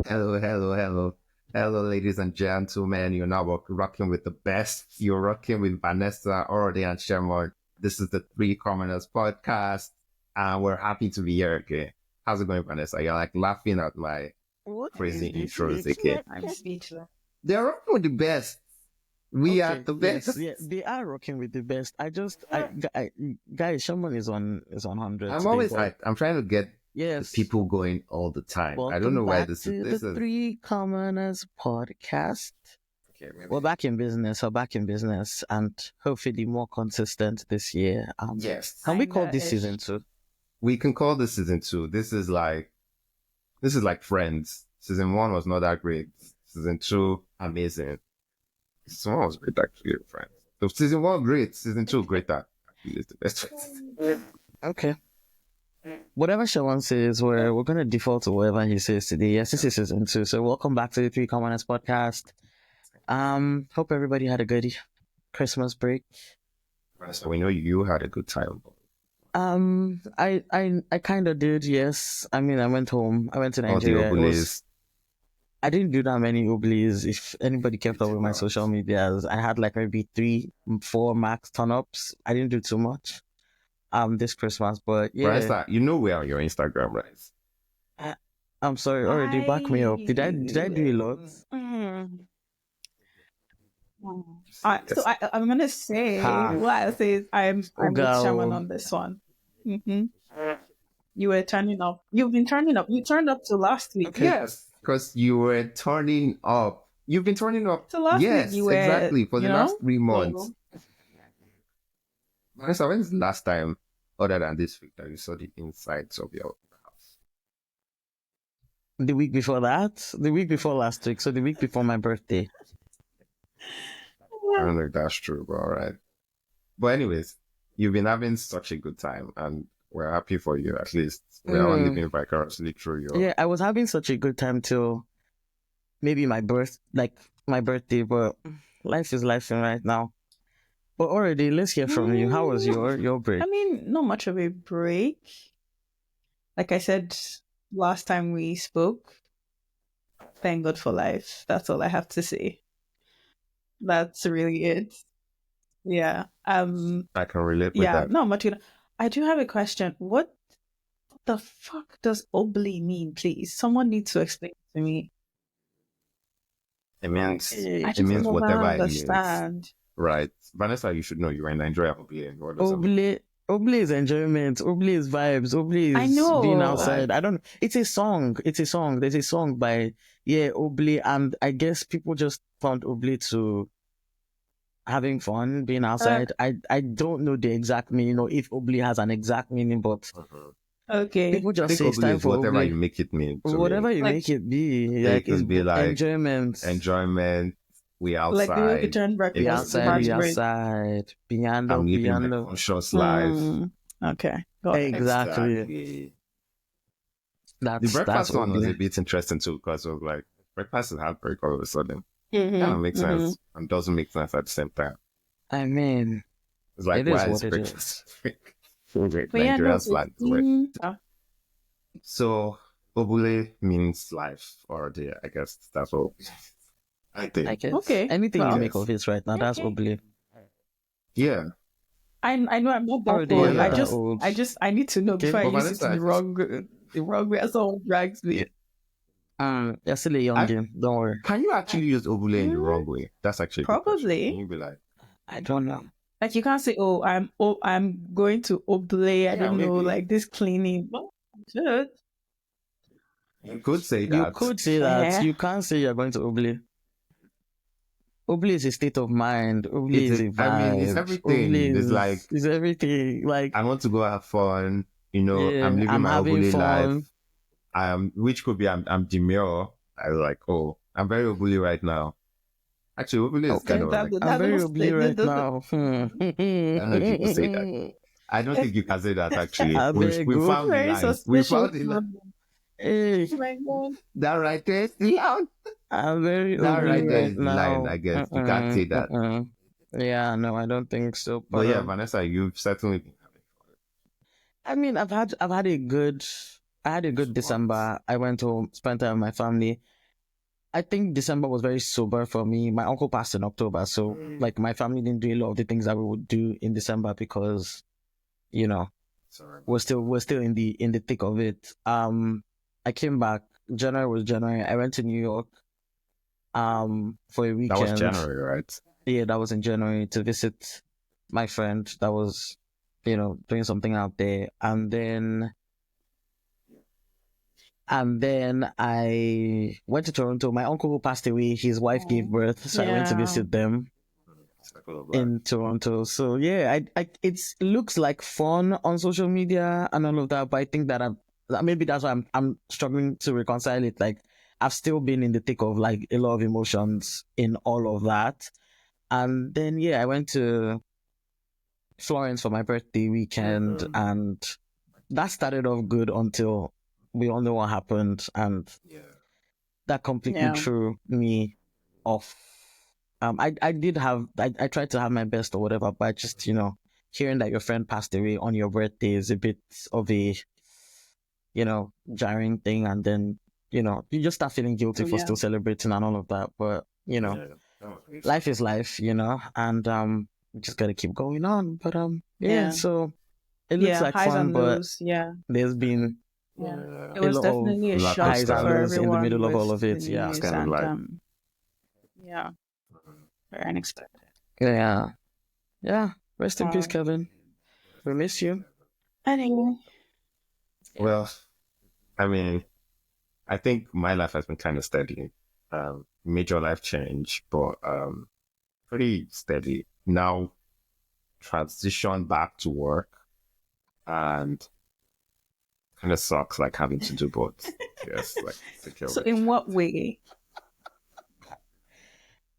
Hello, hello, hello. Hello, ladies and gentlemen. You're now rocking with the best. You're rocking with Vanessa, Orode, and Tsemon. This is the Three Commoners podcast, and we're happy to be here again. How's it going, Vanessa? You're like laughing at my What crazy is this? intros again. I'm speechless. They're rocking with the best. We are Okay, the yes, best. yeah, they are rocking with the best. Guys, someone is on 100 I'm today, always but I'm trying to get the yes, people going all the time. I don't welcome know why back this to is. the Three Commoners podcast. Okay, maybe. We're back in business. And hopefully more consistent this year. Yes. Can we call this Kinda-ish. season 2? We can call this season 2. This is like Friends. Season 1 was not that great. Season 2, amazing. Season 1 was great actually, Friends. So season 1 great, season 2 greater. Actually, it's the best one. Okay. Whatever Shawan says, we're gonna default to whatever he says today. Yes, this is season 2. So welcome back to the Three Commoners podcast. Hope everybody had a good Christmas break. So we know you had a good time. I kind of did, yes. I mean, I went home. I went to All the Nigeria. obules. I didn't do that many oblies. If anybody kept up with my social medias, I had like maybe 3, 4 max turn-ups. I didn't do too much this Christmas, but yeah. Vanessa, you know we're on your Instagram, right? I'm sorry, already back me up. Did I do a lot? I'm gonna say Ha. what I'll say is I'm with girl. Shaman on this one. You were turning up. You've been turning up. You turned up to last week. Okay. Yes, because you were turning up. You've been turning up. So last Yes, week you were exactly, for the you last know? 3 months. Vanessa, when's the last time, other than this week, that you saw the insides of your house? The week before that? The week before last week. So the week before my birthday. I don't know if that's true, but all right. But anyways, you've been having such a good time, and we're happy for you. At least we're all living vicariously through your. Yeah, I was having such a good time till maybe my birthday, but life is life right now. But already, let's hear from you. How was your break? I mean, not much of a break. Like I said last time we spoke, thank God for life. That's all I have to say. That's really it. Yeah. I can relate with Yeah, that. not much. I do have a question. What the fuck does obli mean, please? Someone needs to explain to me. It means I it just means don't whatever it means. understand. Right. Vanessa, you should know you were in Nigeria. What does that mean? Obli is enjoyment. Obli is vibes. Obli I is know. being outside. I don't. It's a song. There's a song by Obli, and I guess people just found Obli to having fun, being outside. I don't know the exact meaning, or if Obli has an exact meaning, but Okay. people I just think say it's obli time is for whatever Obli. you make it mean. To Whatever me. you Like- make it be, It like can it's be like enjoyment. enjoyment. We Like the way we outside. turn Be breakfast outside, March be break. outside. Beyond, I'm living my beyond. conscious life. Okay. Got it. Exactly. The That's breakfast one was Obli. a bit interesting too, because it was like breakfast is heartbreak all of a sudden. Mhm, Kind of makes mhm. sense and doesn't make sense at the same time. I mean, It's like, It is why is what it breakfast favorite But yeah, no, Nigerian slang word? yeah. So obule means life, or the I guess that's all. I think. I guess Okay, anything well. you make of it right now, that's Okay. Obli. Yeah. I know I'm not that Already old. you're I not just that old. I need to know Okay, before I but use it Vanessa, in the wrong way. Someone drags me. You're still a youngin. Don't worry. Can you actually use obule in the wrong way? That's actually a good question. Probably. Can you be like, I don't know. Like you can't say, "Oh, I'm going to oblay." I don't know, maybe. like this cleaning. Well, good. you could say You that. could say that. Yeah. You can't say you're going to Obli. Obli is a state of mind. Obli is a vibe. I mean, it's everything. Obli It's like it's everything. Like I want to go have fun. You know, Yeah, I'm living I'm my having obule fun. life. Which could be I'm demure. I was like, oh, I'm very obule right now. Actually, obule is Okay, kind of like, I'm very Obli right now. I don't know if you can say that. I don't think you can say that actually. I We beg we you. found the Very line. We suspicious. found the line. Hey, Oh my God. That right there is the line. I'm very That Obli right there right is the now. line, I guess. You can't say that. Yeah, no, I don't think so. But yeah, Vanessa, you've certainly been having fun. I mean, I had a good December. I went home, spent time with my family. I think December was very sober for me. My uncle passed in October, so like my family didn't do a lot of the things that we would do in December because, you know, Sorry. we're still in the thick of it. I came back. January was January. I went to New York for a That was weekend. January, right? Yeah, that was in January to visit my friend that was, doing something out there. And then I went to Toronto. My uncle who passed away, his wife gave birth, so I went to Yeah. visit them Circle of life. in Toronto. So yeah, it looks like fun on social media and all of that, but I think that maybe that's why I'm struggling to reconcile it. Like I've still been in the thick of like a lot of emotions in all of that. And then yeah, I went to Florence for my birthday weekend, and that started off good until we all know what happened, and Yeah. that completely Yeah. threw me off. I did have I tried to have my best or whatever, but just hearing that your friend passed away on your birthday is a bit of a jarring thing, and then you just start feeling guilty for Yeah. still celebrating and all of that. But life is life, and we just gotta keep going on. But Yeah. so it looks Yeah. like Highs fun, and but lows. Yeah. there's been Yeah. It a was lot of definitely a Roller shock highs and coaster. for lows in the everyone middle of all with of the it. Yeah. news, kind of and like- yeah, very unexpected. Yeah. Yeah. Rest in peace, Wow. Kevin. We miss you. Anyway, Well, I mean, I think my life has been kind of steady. Major life change, but pretty steady. Now transition back to work, and kind of sucks like having to do both. Yes, like take care of so it. in what way?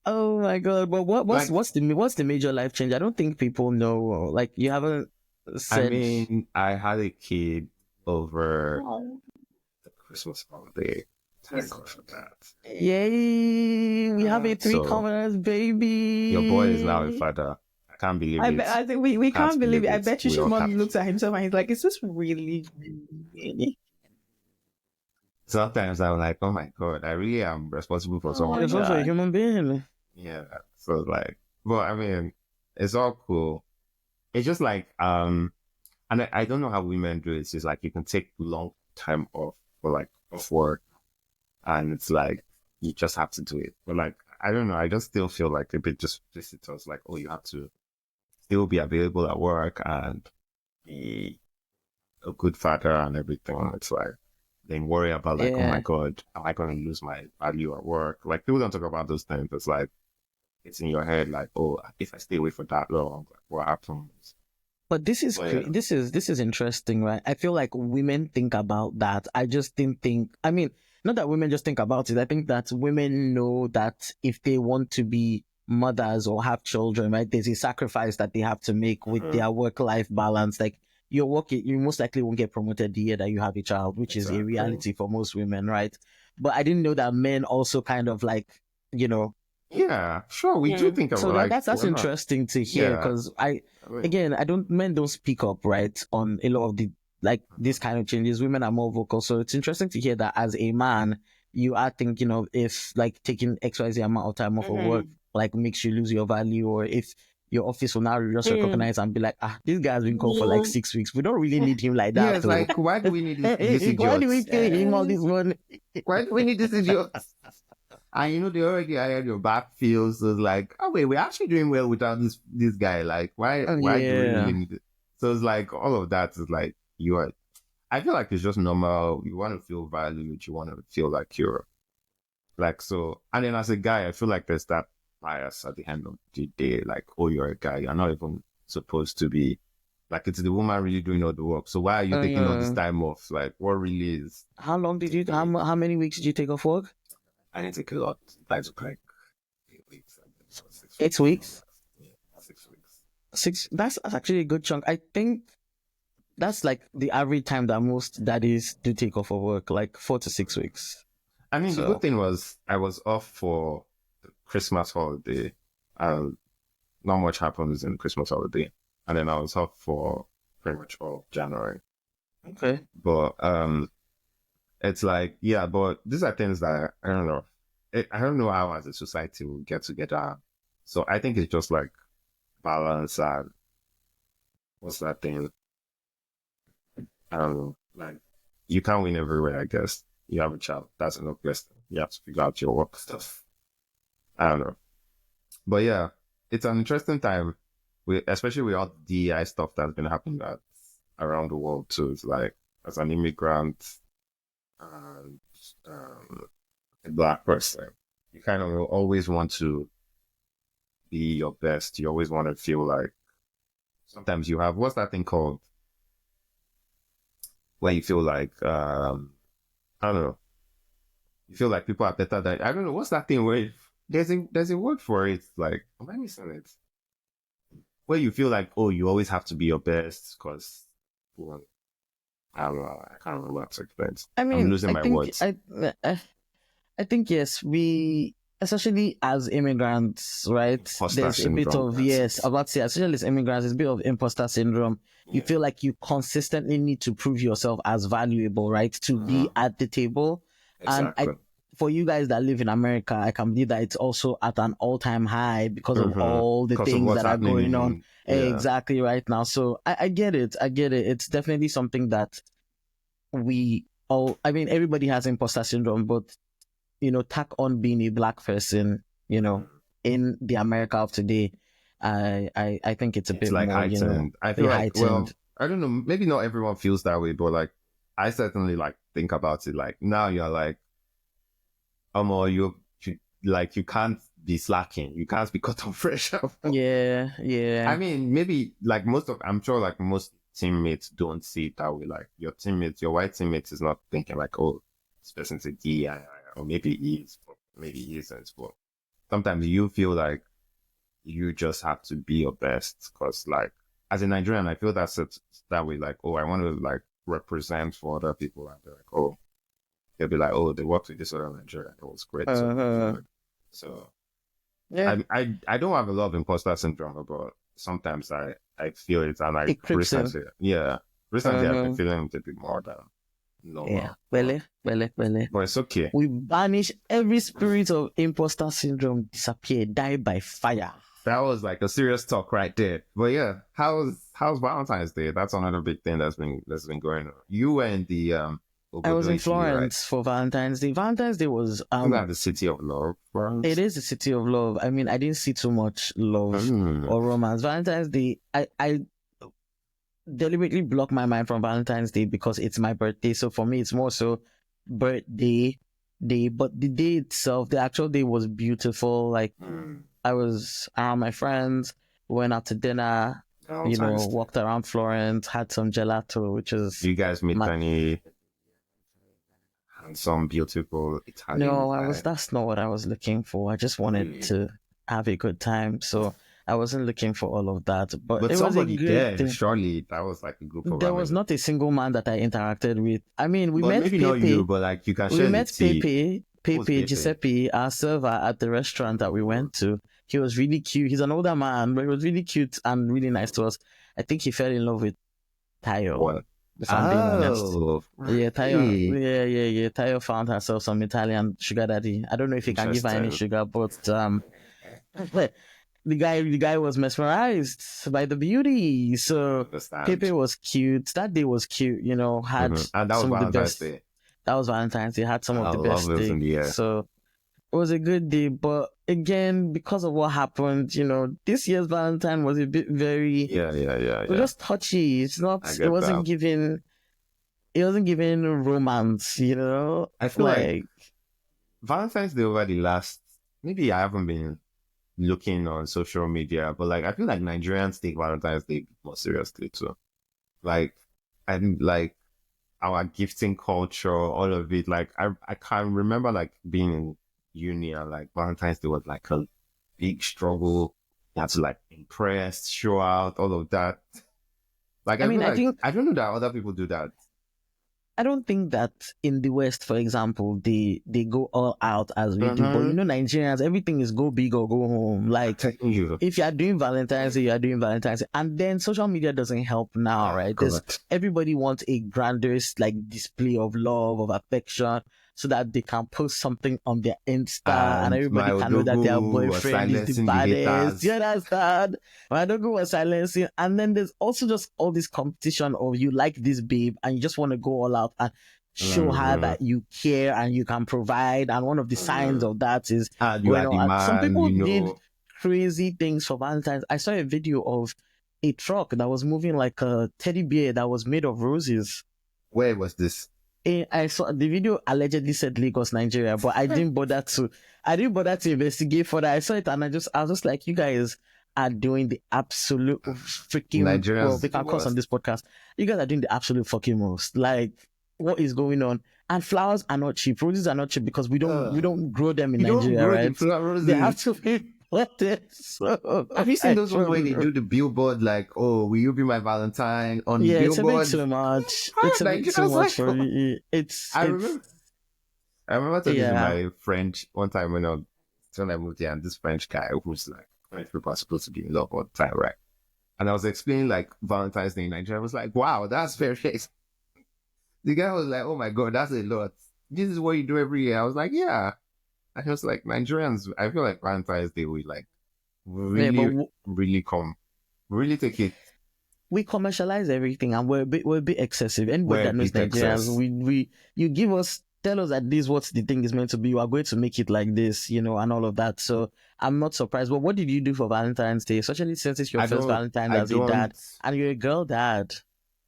Oh my god! But Like- what's the major life change? I don't think people know. Like you haven't said. I mean, I had a kid over Oh, the Christmas holiday. Thank God for that. Yay! We have a three So- commoners baby. Your boy is now a father. I can't believe it. I think we can't believe it. I bet you We all Shimon can't. looks at himself and he's like, "Is this really?" Sometimes I'm like, oh my God, I really am responsible for someone. It's also a God. human being. Yeah. So like, well, I mean, it's all cool. It's just like, and I don't know how women do it. It's just like you can take long time off for like off work, and it's like you just have to do it. But like, I don't know. I just still feel like a bit just visitors. Like, oh, you have to still be available at work and be a good father and everything. It's like then worry about like, oh Yeah. my God, am I going to lose my value at work? Like people don't talk about those things. It's like it's in your head, like, oh, if I stay away for that long, like, what happens? But this is Well, yeah. this is interesting, right? I feel like women think about that. I just didn't think. I mean, not that women just think about it. I think that women know that if they want to be mothers or have children, right, there's a sacrifice that they have to make with Mhm. their work-life balance. Like you most likely won't get promoted the year that you have a child, which is a Exactly. reality for most women, right? But I didn't know that men also kind of like, Yeah, sure, we do think about so like that's we're not- interesting to hear Yeah. because I mean, again, men don't speak up, right, on a lot of the like these kind of changes. Women are more vocal, so it's interesting to hear that as a man, you are thinking of if like taking XYZ amount of time off of work like makes you lose your value, or if your office will now just recognize and be like, this guy's been called for like 6 weeks. We don't really need him like that. yeah, it's though. like why do we need this Why do we idiot? pay him all this money? Why do we need this idiot? And you know they already hired your backfield, so it's like, oh wait, we're actually doing well without this guy. Like, why do we Yeah. really need it? So it's like all of that is like you are. I feel like it's just normal. You want to feel valued. You want to feel like you're like so. And then as a guy, I feel like there's that bias at the end of the day. Like, oh, you're a guy. You're not even supposed to be. Like, it's the woman really doing all the work. So why are you taking all this time off? Like, what really is? How long did you? How many weeks did you take off work? I didn't take a lot. I took like 8 weeks. 8 weeks. Yeah, 6 weeks. 6. That's actually a good chunk. I think that's like the average time that most daddies do take off of work, like 4 to 6 weeks. I mean, the So- good thing was I was off for the Christmas holiday. Not much happens in Christmas holiday. And then I was off for pretty much all January. Okay. But it's like, yeah, but these are things that I don't know. I don't know how as a society we get together. So I think it's just like balance and what's that thing? I don't know. Like you can't win everywhere, I guess. You have a child, that's enough question. You have to figure out your work stuff. I don't know. But yeah, it's an interesting time. Especially with all the DEI stuff that's been happening around the world too. It's like as an immigrant and a black person, you kind of always want to be your best. You always want to feel like sometimes you have what's that thing called? Where you feel like I don't know. You feel like people are better than I don't know, what's that thing where there's a word for it, like am I missing it? Where you feel like, oh, you always have to be your best because well, I don't know, I can't remember what to explain. I I'm mean, losing I my think words. I think yes, we especially as immigrants, right? Imposter There's a bit syndrome, of that's yes, it. I'm about to say, especially as immigrants, there's a bit of imposter syndrome. You Yeah. feel like you consistently need to prove yourself as valuable, right? To be at the table. And Exactly. for you guys that live in America, I can believe that it's also at an all-time high because of all the Because of things what's that are happening going on in exactly right now. So I get it. I get it. It's definitely something that we all, I mean, everybody has imposter syndrome, but tack on being a black person, in the America of today, I think it's a it's bit like more, heightened. I feel like, heightened. well, I don't know, maybe not everyone feels that way, but like I certainly like think about it like now you're like, or you like you can't be slacking, you can't be caught on pressure. Yeah, I yeah, mean, maybe like I'm sure like most teammates don't see it that way. Like your white teammates is not thinking like, oh, this person's a DI, or maybe he is, but maybe he isn't. But sometimes you feel like you just have to be your best because like as a Nigerian, I feel that's it that way. Like, oh, I want to like represent for other people, and they're like, oh, they'll be like, oh, they worked with this other Nigerian, it was great. So yeah. I don't have a lot of imposter syndrome, but sometimes I feel it, and It creeps in. recently I've been feeling it a bit more than Yeah, normal. well, But it's okay. we banish every spirit of imposter syndrome, disappear, die by fire. That was like a serious talk right there. But yeah, how's Valentine's Day? That's another big thing that's been going on. You were in the I was in Obodo, right? Florence for Valentine's Day. Valentine's Day was Isn't that the city of love, Florence? it is the city of love. I mean, I didn't see too much love or romance. Valentine's Day, I deliberately block my mind from Valentine's Day because it's my birthday. So for me, it's more so birthday day. But the day itself, the actual day was beautiful. Like I was around my friends, went out to dinner, walked around Florence, had some gelato, which is You guys meet any handsome, beautiful Italian no, guy? that's not what I was looking for. I just wanted to have a good time. So I wasn't looking for all of that. But it was a somebody good there, thing. surely that was like a group of There was not a single man that I interacted with. I mean, we but met maybe Pepe. not you, but like you can We share the met tea. Pepe, Giuseppe, our server at the restaurant that we went to. He was really cute. He's an older man, but he was really cute and really nice to us. I think he fell in love with Tayo. What? If I'm being honest. Yeah, Tayo. Really? Yeah. Tayo found herself some Italian sugar daddy. I don't know if he can give her any Interesting. sugar, but the guy was mesmerized by the beauty. So Understand. Pepe was cute. That day was cute. Had And that was some of the Valentine's best. Day. That was Valentine's Day. Had some of I the love best those in the air. So it was a good day. But again, because of what happened, this year's Valentine was a bit very Yeah. it was just touchy. It's not. I It get wasn't that. giving. It wasn't giving romance. I feel like Valentine's Day over the last, maybe I haven't been looking on social media, but like I feel like Nigerians take Valentine's Day more seriously too. Like and like our gifting culture, all of it. Like I can remember like being in uni and like Valentine's Day was like a big struggle. You had to like impress, show out, all of that. Like I mean, feel I think I don't know that other people do that. I don't think that in the West, for example, they go all out as we do. But Nigerians, everything is go big or go home. Like if you are doing Valentine's Day, you are doing Valentine's Day. And then social media doesn't help now, right? Because everybody wants a grandiose like display of love, of affection. so that they can post something on their Insta and And my everybody can know that their Odogu was boyfriend is the silencing the baddest. haters. You understand? My Odogu was silencing. And then there's also just all this competition of you like this babe and you just want to go all out and show her that you care and you can provide. And one of the signs of that is And you going are the on. And some man, people you did know. crazy things for Valentine's. I saw a video of a truck that was moving like a teddy bear that was made of roses. Where was this? I saw the video allegedly said Lagos, Nigeria, but I didn't bother to investigate further. I saw it and I was just like, you guys are doing the absolute freaking Nigerians well, we can curse on this podcast. You guys are doing the absolute fucking most. Like, what is going on? And flowers are not cheap. Roses are not cheap because we don't grow them in You don't Nigeria, grow right? the flowers. They have to be planted. So Have you seen those ones where they do the billboard like, oh, will you be my Valentine on yeah, billboard? it's a bit too much. How It's a bit Nigerians too much like- for me. I remember talking to Yeah. my French one time when I moved here, and this French guy who's like, French people are supposed to be in love all the time, right? And I was explaining like Valentine's Day in Nigeria. I was like, wow, that's fair shake. The guy was like, oh my God, that's a lot. This is what you do every year. I was like, yeah. And he was like, Nigerians, I feel like Valentine's Day we like really, really take it. We commercialize everything and we're a bit excessive. Anybody We're that a knows bit Nigerians, you tell us that this is what the thing is meant to be. You are going to make it like this, and all of that. So I'm not surprised. But what did you do for Valentine's Day? Especially since it's your first Valentine's as a dad and you're a girl dad.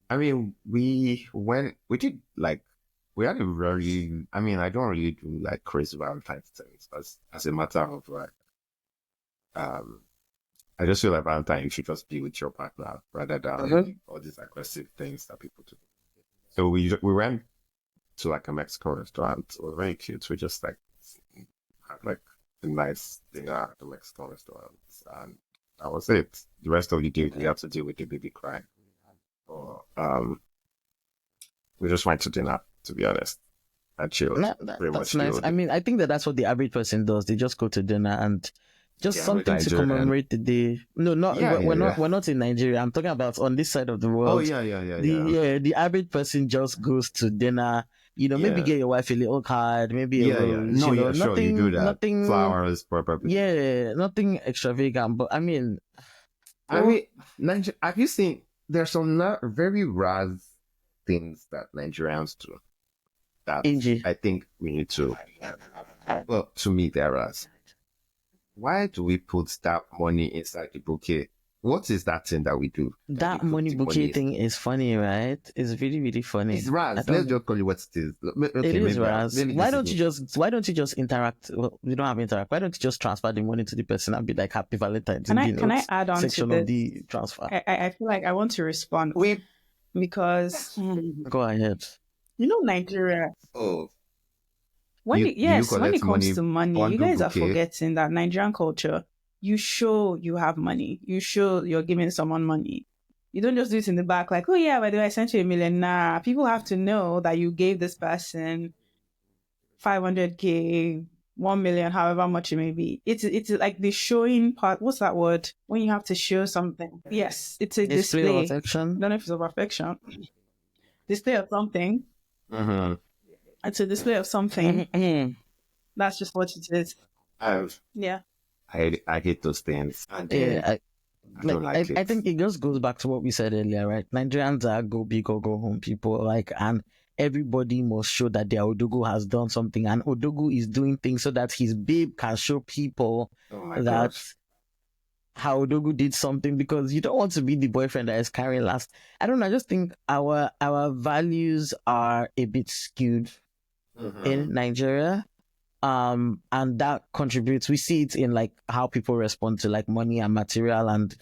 I mean, we did like, we had a very, I mean, I don't really do like crazy Valentine's things as a matter of like, I just feel like Valentine, you should just be with your partner rather than all these aggressive things that people do. So we went to like a Mexican restaurant. It was very cute. We just like had like a nice dinner at the Mexican restaurant, and that was it. The rest of the day we had to deal with the baby crying. Or we just went to dinner, to be honest, and chilled. That's nice. I mean, I think that's what the average person does. They just go to dinner and just something to commemorate the day. No, we're not in Nigeria. I'm talking about on this side of the world. Oh yeah. The average person just goes to dinner. Maybe get your wife a little card, maybe a rose. No, sure, you do that. Nothing, flowers, probably. Yeah, nothing extravagant. But I mean, have you seen? There's some very rare things that Nigerians do that I think we need to. Well, to me, there are. Why do we put that money inside the bouquet? What is that thing that we do? That money bouquet thing is funny, right? It's really, really funny. It's Raz. Let's just call it what it is. It is Raz. Why don't you just interact? Well, we don't have interact. Why don't you just transfer the money to the person and be like, Happy Valentine's? Can I add on section to of the transfer? I feel like I want to respond. Because go ahead. Nigeria. Oh. When it comes to money, you guys are forgetting that Nigerian culture, you show you have money. You show you're giving someone money. You don't just do it in the back like, oh yeah, by the way, I sent you $1 million. Nah, people have to know that you gave this person 500K, 1 million, however much it may be. It's like the showing part. What's that word? When you have to show something. Yes, it's a display. Of affection. I don't know if it's of affection. Display of something. Mm-hmm. It's a display of something. Mm-hmm. That's just what it is. Yeah. I hate those things. I think it just goes back to what we said earlier, right? Nigerians are go big or go home people, and everybody must show that their Odogu has done something, and Odogu is doing things so that his babe can show people how Odogu did something, because you don't want to be the boyfriend that is carrying last. I don't know. I just think our values are a bit skewed in Nigeria. And that contributes. We see it in like how people respond to like money and material and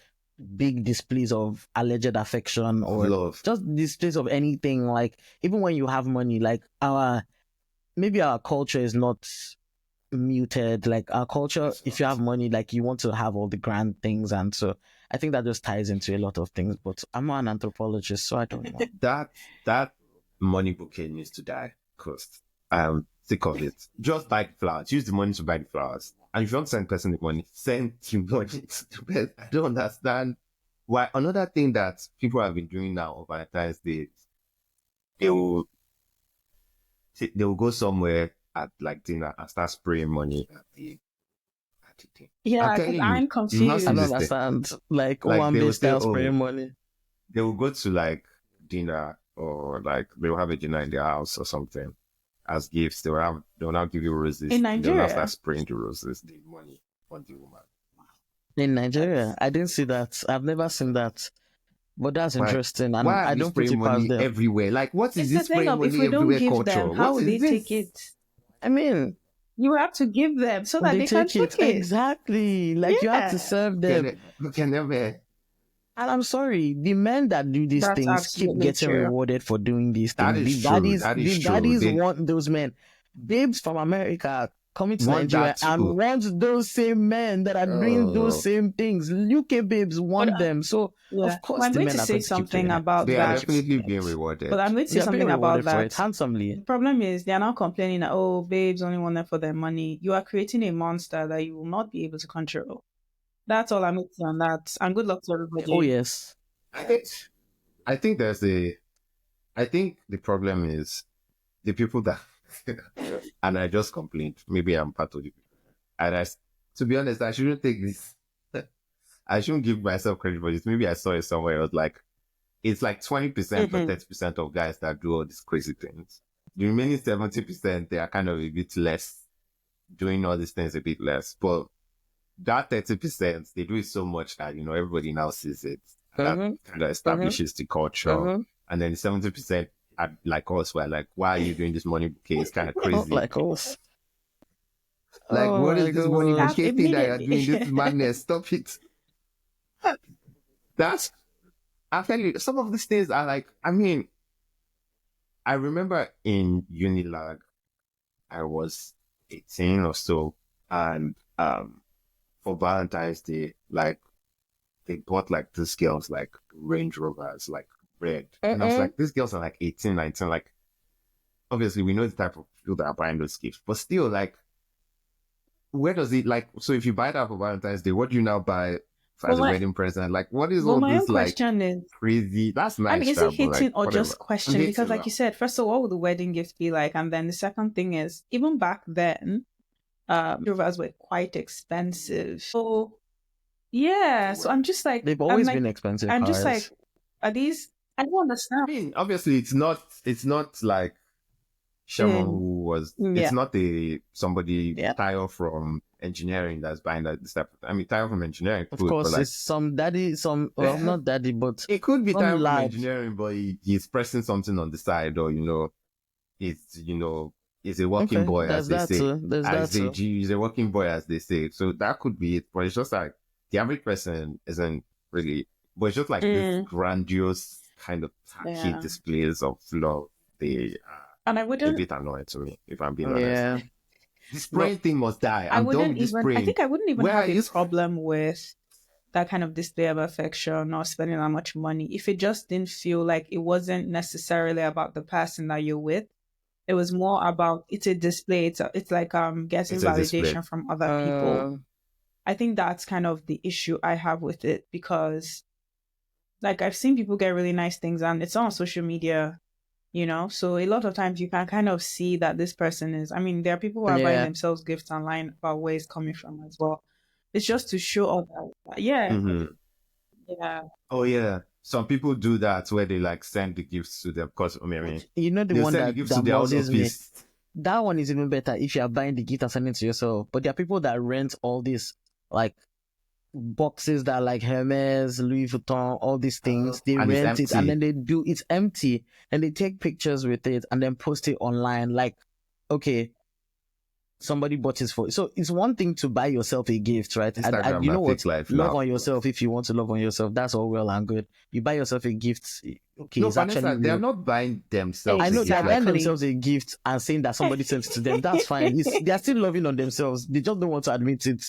big displays of alleged affection or love. Just displays of anything. Like even when you have money, like maybe our culture is not muted. Like our culture, if you have money, like you want to have all the grand things, and so I think that just ties into a lot of things. But I'm not an anthropologist, so I don't know. that money bouquet needs to die. Cost. Think of it. Just buy the flowers. Use the money to buy the flowers. And if you want to send the person the money, send the money to the person. I don't understand why. Another thing that people have been doing now on Valentine's Day, they will go somewhere, at like dinner and start spraying money at the thing. I'm Yeah, because telling you, I'm you've not I seen don't this confused. thing. understand. Like, oh, Like I'm they will they say, start oh, spraying money. they will go to like dinner or like they'll have a dinner in their house or something as gifts. They'll now give you roses In and they'll now start Nigeria, spraying the roses, the money on the woman. In Nigeria, that's I didn't see that. I've never seen that. But that's Why? interesting, and Why are I we don't put spraying it past money them. everywhere? Like, what is it's the this thing spraying of if money we don't everywhere give them, culture? how What will is they take this? it? I mean, You have to give them so that they they can take it take it. exactly. Like you have to Yeah, serve them. Can never. And I'm sorry, the men that do these that's things keep absolutely getting true. rewarded for doing these That things. is true. That is The true. daddies They want those men. Babes from America coming to want Nigeria that and too. want those same men that are doing those Oh, same things. UK babes But want them. So yeah, of course well, I'm the going to men are say going to keep something doing it. about they are that. definitely being But rewarded. I'm going to They say are being something about rewarded for that. it handsomely. The problem is they're not complaining that, oh, babes only want them for their money. You are creating a monster that you will not be able to control. That's all I'm going to say on that. And good luck to Oh everybody. yes. I think, I think there's a, I think the problem is the people that, and I just complained. Maybe I'm part of it. And to be honest, I shouldn't take this. I shouldn't give myself credit for this. Maybe I saw it somewhere. It was like, it's like 20% or Mhm. 30% of guys that do all these crazy things. The remaining 70%, they are kind of a bit less, doing all these things a bit less. But that 30%, they do it so much that, everybody now sees it. And that Mm-hmm. kind of establishes the culture. Mm-hmm. And then 70% are like us, were like, why are you doing this money bouquet? It's kind of Not crazy. like us. Like, Oh what my is this money god. bouquet thing that you're doing? This is Immediately. madness. Stop it. That's, I tell you, some of these things are like, I mean, I remember in Unilag, I was 18 or so, and for Valentine's Day, like they bought like these girls like Range Rovers, like red. And I was like, these girls are like 18, 19, like obviously we know the type of people that are buying those gifts, but still like where does it like so if you buy that for Valentine's Day, what do you now buy But as a my, wedding present? Like what is but all my own this like question is, crazy? That's I mean, nice, is it but like hitting or whatever. just I'm question? Because, hating like now. you said, first of all, what would the wedding gift be like? And then the second thing is, even back then, Rovers were quite expensive. So yeah, so They've I'm always like, been expensive I'm just like, cars. are these? I don't I understand. mean, obviously it's not like Sherman Mm, who was it's yeah, not somebody Yeah. Tayo from engineering that's buying that this type of, I mean Tayo from engineering Of could, but course, like it's some daddy, well, not daddy, but it could be some Tayo from lad. engineering, but he's pressing something on the side, or he's a working Okay, boy as there's they that say. too. There's that too. He's a working boy as they say. So that could be it. But it's just like the average person isn't really, but it's just like this mm, grandiose kind of tacky yeah. displays of love. They And I are a wouldn't, bit annoying to me, if I'm being honest. Yeah. The No. spraying thing must die. I I'm done wouldn't with this even. I spraying. think I wouldn't even Where are have a you? problem with that kind of display of affection or spending that much money if it just didn't feel like it wasn't necessarily about the person that you're with. It was more about it's a display. It's like getting It's a display. validation from other people. Uh, I think that's kind of the issue I have with it because like I've seen people get really nice things and it's on social media, so a lot of times you can kind of see that this person is, I mean, there are people who are buying yeah. themselves gifts online about where it's coming from as well. It's just to show others. Yeah, Mm-hmm. yeah. Oh yeah. Some people do that where they like send the gifts to them. Because I mean, You know the they'll one send the that gifts to their own muzzles me. office. That one is even better if you are buying the gift and sending it to yourself. But there are people that rent all these like boxes that are like Hermes, Louis Vuitton, all these things. They And it's rent it and empty. then it's empty and they take pictures with it and then post it online. Like, okay, somebody bought this for you. So it's one thing to buy yourself a gift, right? Instagram You na know what? fake life Love now. on yourself if you want to love on yourself. That's all well and good. You buy yourself a gift. Okay, No, it's actually Vanessa, they're real. not buying themselves I a know gift. they're buying Exactly. themselves a gift and saying that somebody sent it to them. That's fine. They're still loving on themselves. They just don't want to admit it.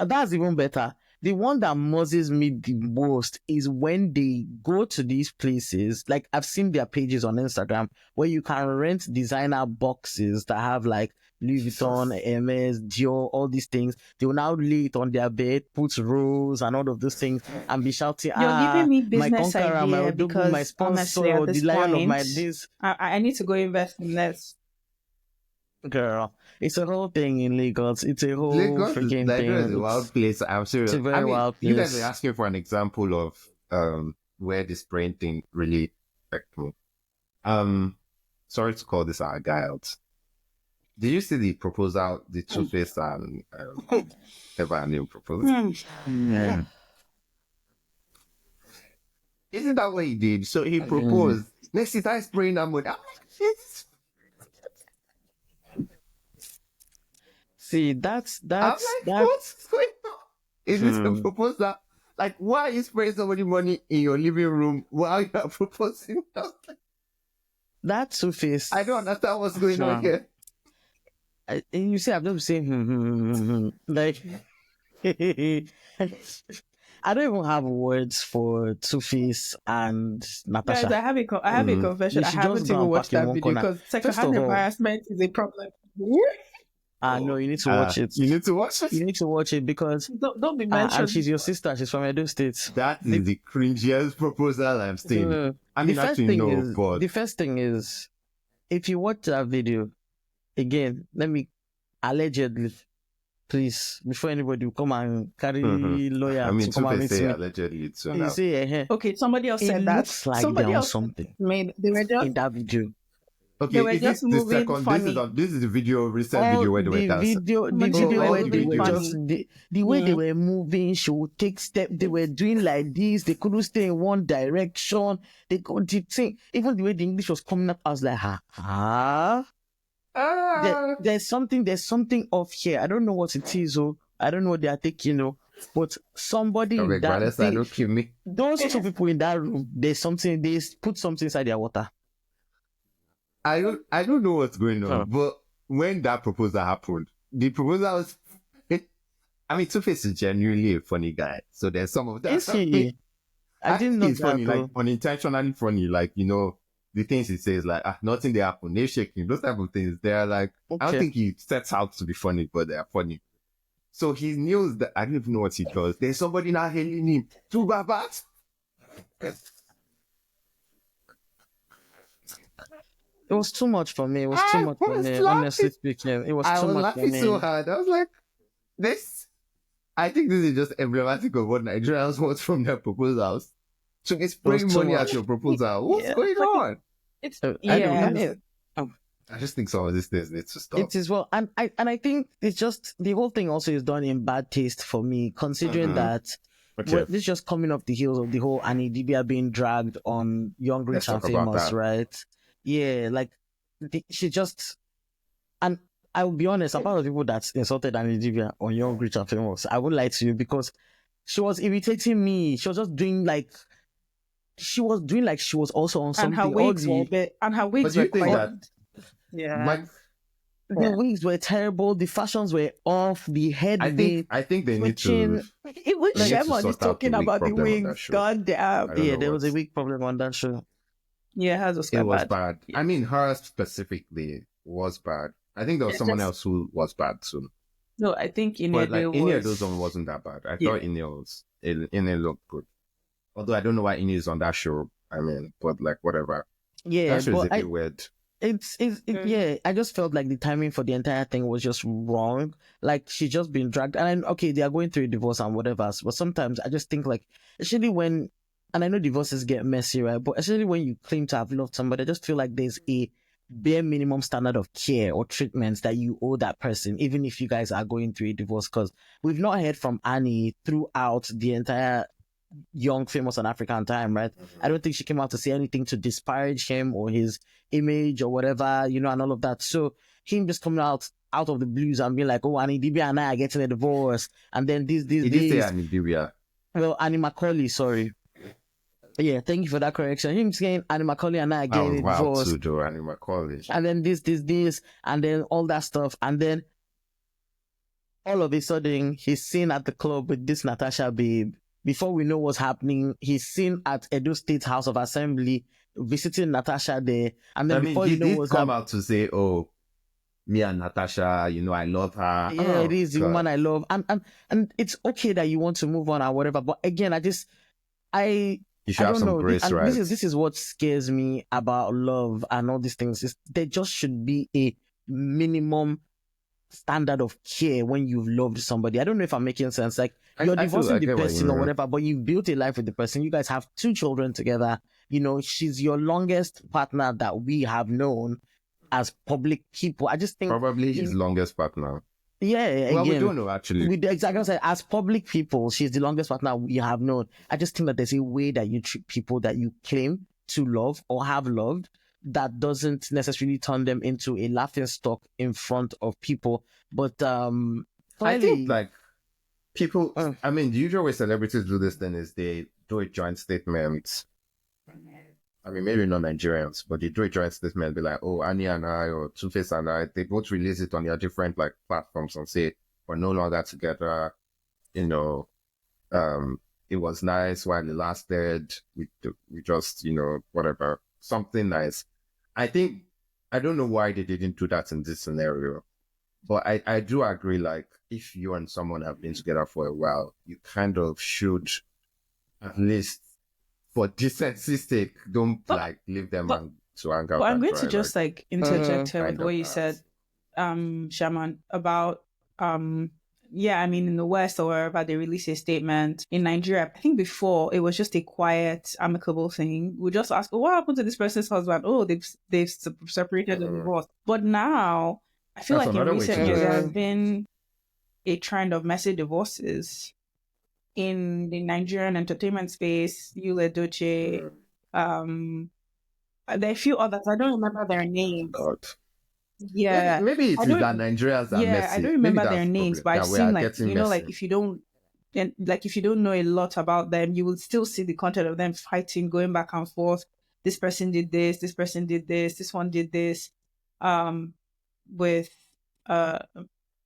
That's even better. The one that muzzles me the most is when they go to these places. Like I've seen their pages on Instagram where you can rent designer boxes that have like Louis Vuitton, Hermes, Dior, all these things. They will now lay it on their bed, put rose and all of those things and be shouting, You're giving me my business conqueror, my idea Odogu, my because honestly, at sponsor, the this lion of my point, this. I need to go invest in this. Girl, it's a whole thing in Lagos. It's a whole Lagos is freaking Lagos is a thing. wild place. I'm serious. It's a very I mean, wild you guys are place. asking for an example of where this brain thing really affected me. Sorry to call this our guy out. Did you see the proposal, the Two-Face and Eva New proposal? Yeah. Isn't that what he did? So he proposed. Next, he started spraying that money. I'm like, Jesus. See, I'm that's like, what's going on? Is this a proposal? Like, why are you spraying somebody money in your living room while you are proposing? that's Two-Face. I don't understand what's going on here. And you see, I'm just saying, like, I don't even have words for Two-Face and Natasha. Guys, I have a confession. You I should haven't just go even and watched park in that one video corner. because First secondhand of all, embarrassment is a problem. no, you need to watch it. You need to watch it. You need to watch it because Don't be and mentioned. she's your sister. She's from Edo State. That is the cringiest proposal I've seen. I mean, actually, no, but the first thing is, if you watch that video, again, let me allegedly, please, before anybody will come and carry lawyer I mean, to come and Two-Face meet say me. allegedly too You now. say, Okay, somebody else it said that. looks like Somebody they're on else something they were just in that video. Okay, they were is just this the moving second? funny. This is the video, recent video where they were dancing. The Imagine video they were where they moving were funny. just the way they were moving, she would take step. They were doing like this. They couldn't stay in one direction. They could thing. Even the way the English was coming up, I was like, there's something off here. I don't know what it is. Oh, I don't know what they are taking. Oh, but somebody in that Vanessa, don't kill me. those two people in that room, there's something. They put something inside their water. I don't know what's going on, but when that proposal happened, the proposal was. I mean, Two-Face is genuinely a funny guy, so there's some of that. Is he? I didn't know it's that. funny, like unintentionally funny, like the things he says, like nothing they happen, they're shaking, those type of things. They're like, I don't think he sets out to be funny, but they're funny. So he knows that I don't even know what he does. There's somebody now hailing him. Two babas. It was too much for me. It was too much for me. Honestly speaking, it was too much for me. I was laughing so hard. I was like, I think this is just emblematic of what Nigerians want from their proposals. So it's spraying money at your proposal. What's going on? It's I just think some of these things need to stop. It is well, and I think it's just the whole thing also is done in bad taste for me, considering that this is just coming off the heels of the whole Annie Dibia being dragged on Young, Rich and Famous, right? Yeah, like she just, and I will be honest, I'm part of the people that insulted Annie Dibia on Young, Rich and Famous. I won't lie to you because she was irritating me. She was just doing like. She was also on something. And her wigs were quite. Yeah. The wigs were terrible. The fashions were off. The head. I think they need to. Even Tsemon is talking about the wigs. God damn. Yeah, there was a wig problem on that show. Yeah, hers was bad. I mean, her specifically was bad. I think there was someone else who was bad too. No, I think Inedo's wasn't that bad. I thought Ine looked good. Although I don't know why Ine is on that show. I mean, but like whatever. Yeah, that show is a bit weird. Yeah, I just felt like the timing for the entire thing was just wrong. Like she just been dragged, and they are going through a divorce and whatever. But sometimes I just think like, especially when, and I know divorces get messy, right? But especially when you claim to have loved somebody, I just feel like there's a bare minimum standard of care or treatments that you owe that person, even if you guys are going through a divorce. Because we've not heard from Annie throughout the entire Young, Famous, and African time, right? I don't think she came out to say anything to disparage him or his image or whatever, and all of that. So him just coming out of the blues and being like, oh, Annie Dibia and I are getting a divorce, and then this. Did you say Annie Dibia? Well, Annie Macaulay, sorry. Yeah, thank you for that correction. Him saying Annie Macaulay and I are getting a divorce. To do Annie Macaulay. And then this, and then all that stuff, and then all of a sudden he's seen at the club with this Natasha babe. Before we know what's happening, he's seen at Edo State House of Assembly visiting Natasha there. And then before you know what's come out to say, oh, me and Natasha, I love her. Yeah, it is the woman I love. And it's okay that you want to move on or whatever. But again, you should have some grace, right? This is what scares me about love and all these things. There just should be a minimum standard of care when you've loved somebody. I don't know if I'm making sense. Like, you're divorcing the person or whatever, but you've built a life with the person. You guys have 2 children together. She's your longest partner that we have known as public people. I just think probably his longest partner. Yeah, well, again, we don't know actually. We exactly say, as public people, she's the longest partner we have known. I just think that there's a way that you treat people that you claim to love or have loved that doesn't necessarily turn them into a laughing stock in front of people. But clearly, I think like people, I mean, the usual way celebrities do this then is they do a joint statement. I mean, maybe not Nigerians, but they do a joint statement, be like, oh, Annie and I or Two-Face and I, they both release it on their different like platforms and say, we're no longer together. It was nice while it lasted. We just, whatever, something nice. I don't know why they didn't do that in this scenario, but I do agree, like, if you and someone have been together for a while, you kind of should, at least for decency's sake, don't leave them to hang out. But I'm going to just interject here with what you said, Shaman, about I mean, in the West or wherever they release a statement. In Nigeria, I think before it was just a quiet, amicable thing. We just ask, oh, what happened to this person's husband? Oh, they've separated and divorced. But now, I feel like in recent years, there has been a trend of messy divorces in the Nigerian entertainment space. Yul Edochie, there are a few others. I don't remember their names. God. Yeah, maybe it's that Nigerians are messy. I don't remember their names, but I've seen like like if you don't know a lot about them, you will still see the content of them fighting, going back and forth. This person did this. This person did this. This one did this. With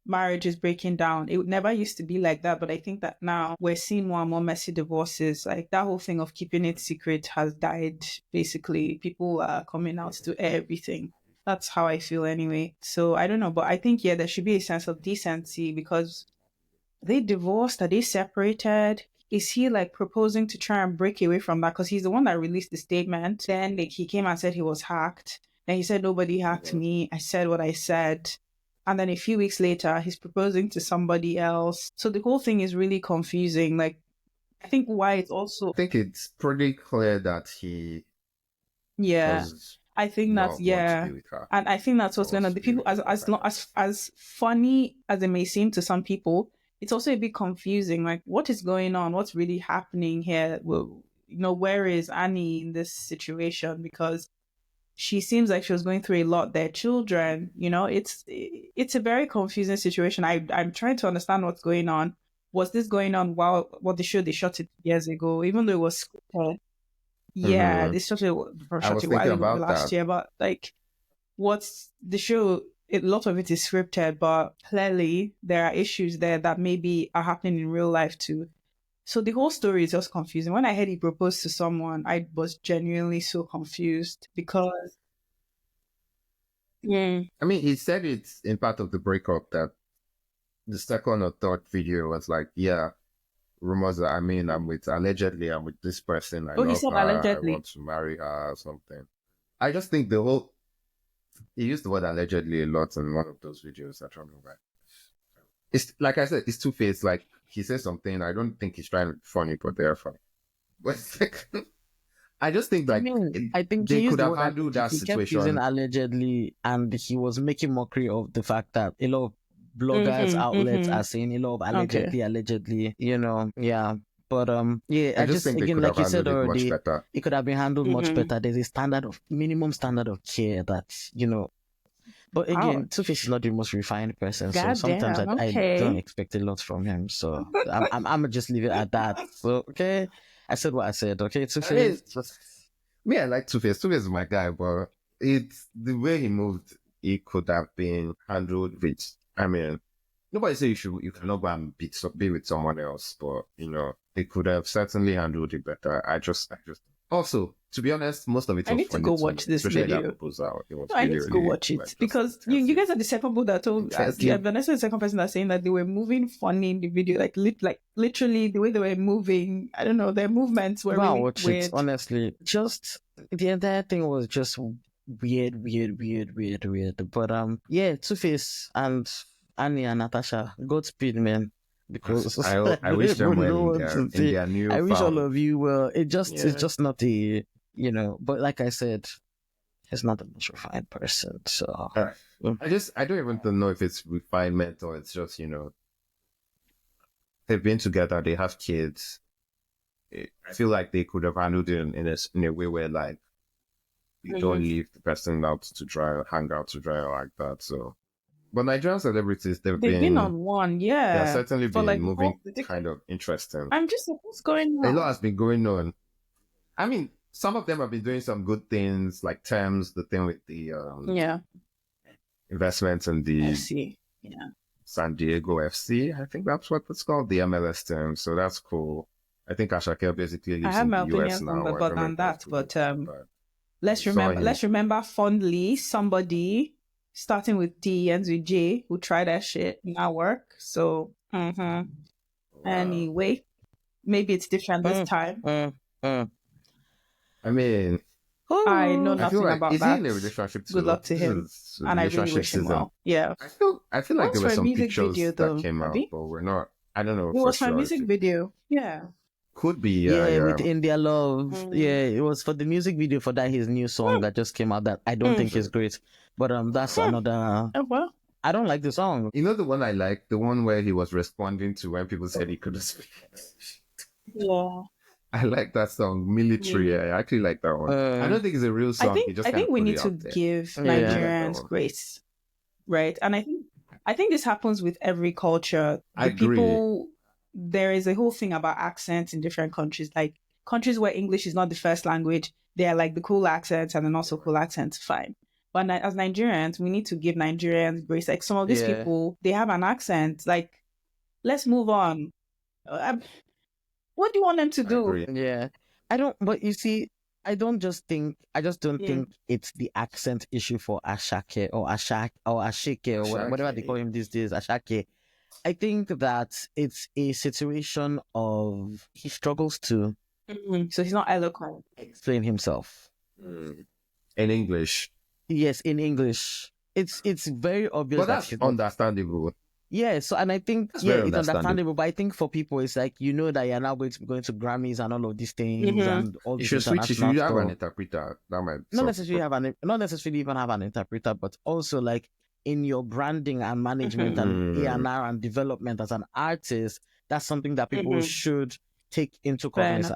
marriage is breaking down. It never used to be like that, but I think that now we're seeing more and more messy divorces. Like that whole thing of keeping it secret has died. Basically, people are coming out to everything. That's how I feel anyway. So I don't know, but I think, there should be a sense of decency because they divorced, are they separated? Is he like proposing to try and break away from that? Because he's the one that released the statement. Then he came and said he was hacked. Then he said, nobody hacked me. I said what I said. And then a few weeks later, he's proposing to somebody else. So the whole thing is really confusing. Like, I think why it's also... I think it's pretty clear that he... Yeah. I think that's, and I think that's what's going on. The people, as funny as it may seem to some people, it's also a bit confusing. Like, what is going on? What's really happening here? Well, where is Annie in this situation? Because she seems like she was going through a lot. Their children, it's a very confusing situation. I'm trying to understand what's going on. Was this going on while they shot it years ago, even though it was scripted? Yeah, they shot it last year, but like, what's the show? A lot of it is scripted, but clearly there are issues there that maybe are happening in real life too. So the whole story is just confusing. When I heard he proposed to someone, I was genuinely so confused because... I mean, he said it's in part of the breakup that the second or third video was like, rumors that I'm with this person. I love her. Allegedly. I want to marry her or something. I just think he used the word allegedly a lot in one of those videos. I don't know why. It's like I said, it's Two-Face. Like, he says something. I don't think he's trying to be funny, but they're funny. But I just think like I think they could have handled that situation. Kept using allegedly, and he was making mockery of the fact that a lot of bloggers, outlets are saying a lot of allegedly, But I just think again, like you said already, it could have been handled much better. There's a minimum standard of care that, But again, Two-Face is not the most refined person, so sometimes I don't expect a lot from him. So I'm gonna just leave it at that. So I said what I said. Okay, Two-Face. I like Two-Face. Two-Face is my guy, but it's the way he moved. It could have been handled with. I mean, nobody say you cannot go and be with someone else, but they could have certainly handled it better. I just also, to be honest, most of it. I need to go watch this video. I need to go watch it because you guys are the second people that told. Vanessa is the second person that's saying that they were moving funny in the video, like literally the way they were moving. I don't know, their movements were really weird. Honestly, just the entire thing was just weird. But yeah, Two-Face and Annie and Natasha, Godspeed, man. Because I wish them don't well know in what to say. their I new wish all found. of you well. It's Yeah. just not a, But like I said, he's not the most refined person. So I don't even know if it's refinement or it's just, they've been together, they have kids. I feel like they could have handled it in a way where like you don't leave the person out to dry, hang out to dry like that. So, but Nigerian celebrities, They've been on one, they've yeah. certainly For been like moving kind of interesting. I'm just like, what's going A on? lot has been going on. I mean, some of them have been doing some good things, like Thames, the thing with the investments in the FC. Yeah. San Diego FC. I think that's what it's called, the MLS term. So that's cool. I think Ashake basically I lives have in my the US opinions now. on that, but let's I saw him. remember fondly somebody starting with D ends with J who tried that shit not work. So anyway, maybe it's different this time. I mean, I know I feel nothing like about is that. he in a relationship too? Good luck to him, and I really wish him well. Yeah, I feel like What's there were for a some music pictures video, though, that came out, Abby? but we're not. I don't know it for was my sure. music video. Yeah. Could be, Yeah, with India Love. Mm. Yeah, it was for the music video for that his new song that just came out that I don't think is great. But that's another. Oh well. I don't like the song. You know the one I like, the one where he was responding to when people said he couldn't speak. Yeah. I like that song, Military. I actually like that one. I don't think it's a real song. I think we need to give Nigerians grace, right? And I think this happens with every culture. I agree. There is a whole thing about accents in different countries. Like countries where English is not the first language, they are like the cool accents and the not so cool accents. Fine. But as Nigerians, we need to give Nigerians grace. Like some of these people, they have an accent. Like, let's move on. What do you want them to do? Yeah. But you see, I just don't think it's the accent issue for Ashake or Ashake or whatever they call him these days, Ashake. I think that it's a situation of he struggles to so he's not eloquent. Explain himself. In English. Yes, in English. It's very obvious. But that's understandable. Yeah, so and I think it's understandable, but I think for people it's like that you're now going to be going to Grammys and all of these things and all these international stuff. You should have an interpreter. That might not necessarily even have an interpreter, but also like in your branding and management and A&R and development as an artist, that's something that people should take into cognizance.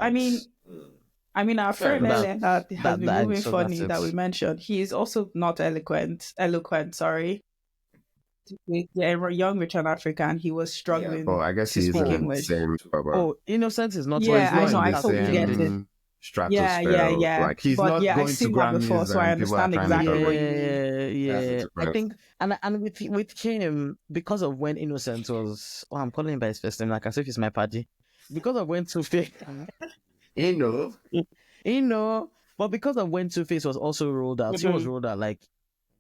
I mean, our friend that has been moving funny that we mentioned, he is also not eloquent. Sorry. A young Richard African, he was struggling. Oh, I guess he's English. Innocence is not. Yeah, I know. I totally get it. Yeah. Like he's not going to Grammys before, so I understand exactly what you mean. Yeah. I think, and with him, because of when Innocence was, I'm calling him by his first name, like as if he's my party. Because of when Two-Face, but because of when Two-Face was also rolled out, he was rolled out like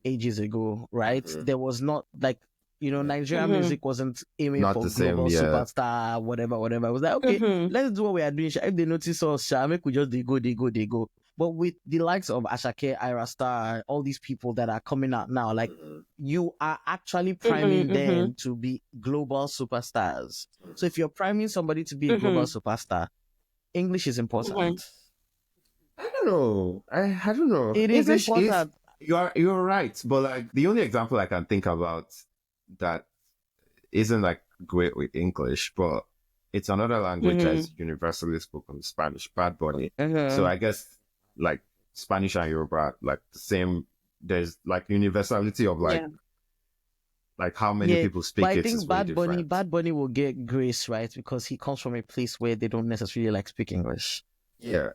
ages ago, right? There was not like Nigerian music wasn't aiming for global superstar, whatever. It was like, okay, let's do what we are doing. If they notice us, make we just they go. But with the likes of Ashake, Ira Star, all these people that are coming out now, like you are actually priming them to be global superstars. So if you're priming somebody to be a global superstar, English is important. I don't know. I don't know. It is important. You're right, but like the only example I can think about that isn't like great with English, but it's another language that's universally spoken, Spanish, Bad Bunny. So I guess like Spanish and Yoruba, like the same. There's like universality of like how many people speak it. I think Bad Bunny will get grace, right? Because he comes from a place where they don't necessarily like speak English. Yeah.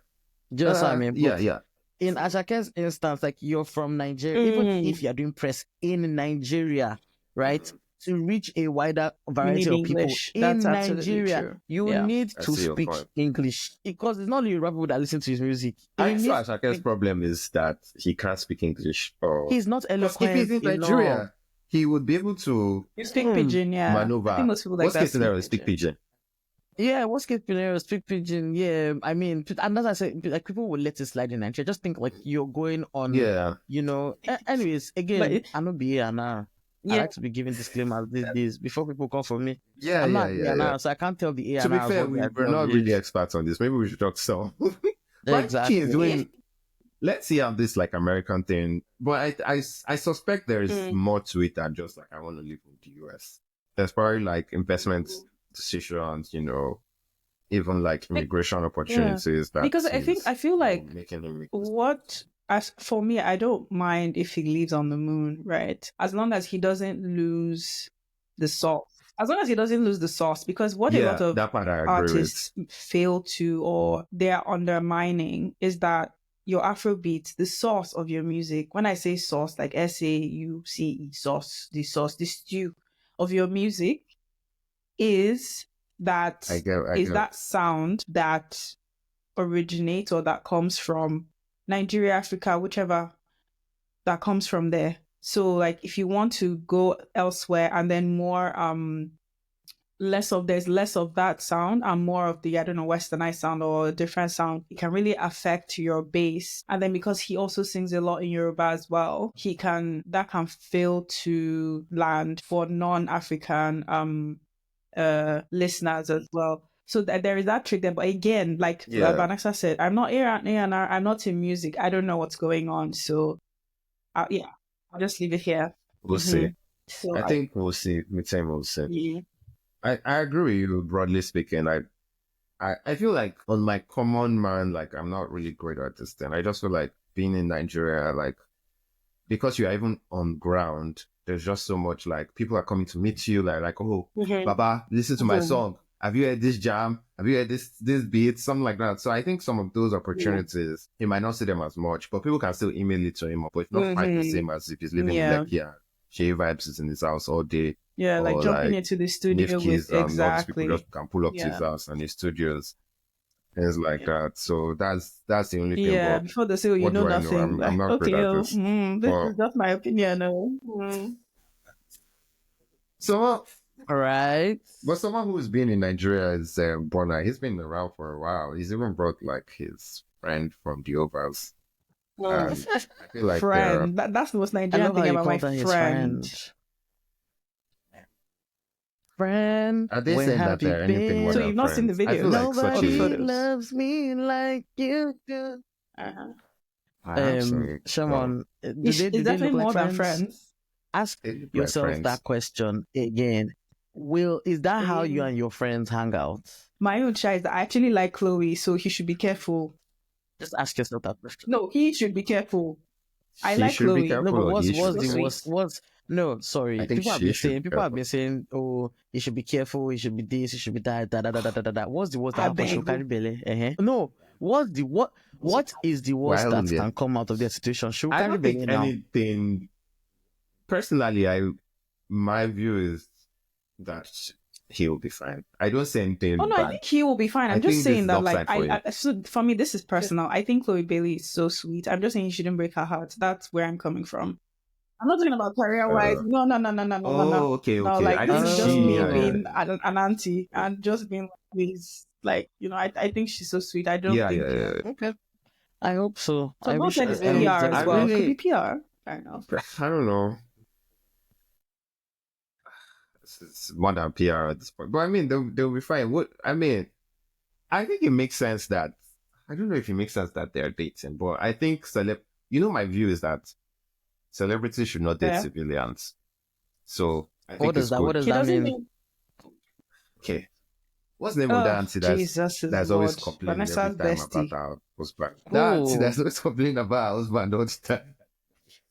Just I mean, yeah. In Ashake's instance, like you're from Nigeria, even if you're doing press in Nigeria, right? To reach a wider variety of people in Nigeria, you need to speak English because it's not only people that listen to his music. Ashake's problem is that he can't speak English. He's not eloquent. If he's in Nigeria, he would be able to speak pidgin. Yeah, maneuver. I think most people like Worst case scenario, speak pidgin. Yeah, worst case scenario, speak pidgin. Yeah, I mean, and as I said, like people will let it slide in Nigeria. Just think like you're going on, Yeah, Anyways, But again, I know be here now. I yeah, like to be giving disclaimers these days before people come for me. yeah, I'm yeah, not yeah, yeah. A&R, so I can't tell the To be A&Rs fair, what they are we're not telling really you. experts on this. Maybe we should talk some. But I think he's Exactly. doing. Let's see how this like American thing. But I suspect there is Mm. more to it than just like I want to live in the US. There's probably like investment decisions, even like immigration Yeah, opportunities that because is I feel like making him make this. what as for me, I don't mind if he lives on the moon, right? As long as he doesn't lose the sauce. As long as he doesn't lose the sauce, because what a lot Yeah, of that part I agree with. artists fail to or they're undermining is that your Afrobeat, the sauce of your music. When I say sauce, like SAUCE sauce, the stew of your music is that I is get. that sound that originates or that comes from Nigeria, Africa, whichever that comes from there. So like if you want to go elsewhere and then more there's less of that sound and more of the I don't know westernized sound or a different sound, it can really affect your bass. And then because he also sings a lot in Yoruba as well, that can fail to land for non-African listeners as well. So that there is that trick there. But again, like Yeah, Vanessa said, I'm not A&R, I'm not in music. I don't know what's going on. So yeah, I'll just leave it here. we'll Hmm. see. So I think we'll see. Mid-time we'll see. yeah. I agree with you, broadly speaking. I feel like on my common man, like I'm not really great at this thing. I just feel like being in Nigeria, like because you are even on ground, there's just so much like people are coming to meet you, like oh, Mhm. Baba, listen to my Mhm. song. Have you heard this jam? Have you heard this beat? Something like that. So I think some of those opportunities, he might not see them as much, but people can still email it to him, but it's not quite the same as if he's living in Yeah. Lekki and Shay Vibes is in his house all day, Yeah, like or jumping like into the studio with Nifkis and all these people exactly. just can pull up to his Yeah. house and his studios, things like that. So that's the only thing. Yeah, But before they say, oh, you what know do I know? nothing. I'm Like, not great okay, at this. this But is just my opinion. Oh. Mm. someone, All right. but someone who's been in Nigeria is Bona. He's been around for a while. He's even brought like his friend from the overs, and I feel like they're Friend. That's the most I Nigerian love how thing you about my called her his friend. friend. Friend, are they where saying have that you they're anything more So been? than you've not seen the friends? I feel videos like such or the a Nobody photos? loves me like you do. Uh-huh. I actually Shaman, It's do they look definitely like more than friends? friends. Ask they look like yourself friends. that question again. Is that how you Mm. and your friends hang out? My own child is that I actually like Chloe, so he should be careful. Just ask yourself that question. No, he should be careful. I She like should be Chloe. No, careful, but or he She's should what's so be the careful. sweet. worst? No, I sorry. think she should be People have careful. been saying, oh, he should be careful, he should be this, he should be that, da da da da da da. Da. What's the worst that I happens? She'll beg. carry belly. No, what is the worst Well, that yeah. can come out of their situation? She'll I carry don't belly think now. anything. Personally, my view is that he'll be fine. I don't say anything Oh no, I bad. think he will be fine. I'm I just think this saying is that, like, upside for him. so for me, this is personal. I think Chloe Bailey is so sweet. I'm just saying he shouldn't break her heart. That's where I'm coming from. I'm not talking about career wise. Uh, No, no, no, no, no, no, no, no. okay, No, okay. like I this think is just she, me yeah, being yeah, an auntie and just being like, please, like, I think she's so sweet. I don't yeah, think. yeah, yeah. Okay. I hope so. So I don't wish say it's I hope PR very as I well. well. It could be really, PR. Fair enough. I don't know. It's more than PR at this point, but I mean, they'll be fine. What I mean, I think it makes sense that I don't know if it makes sense that they're dating, but I think my view is that celebrities should not date Yeah. civilians. So I What think does it's that? What good. does He that doesn't mean? think. Okay. What's the name of that Oh, auntie Jesus that's is always Lord. complaining every Vanessa's time bestie. about her husband? That auntie Oh, that's always complaining about her husband all the time.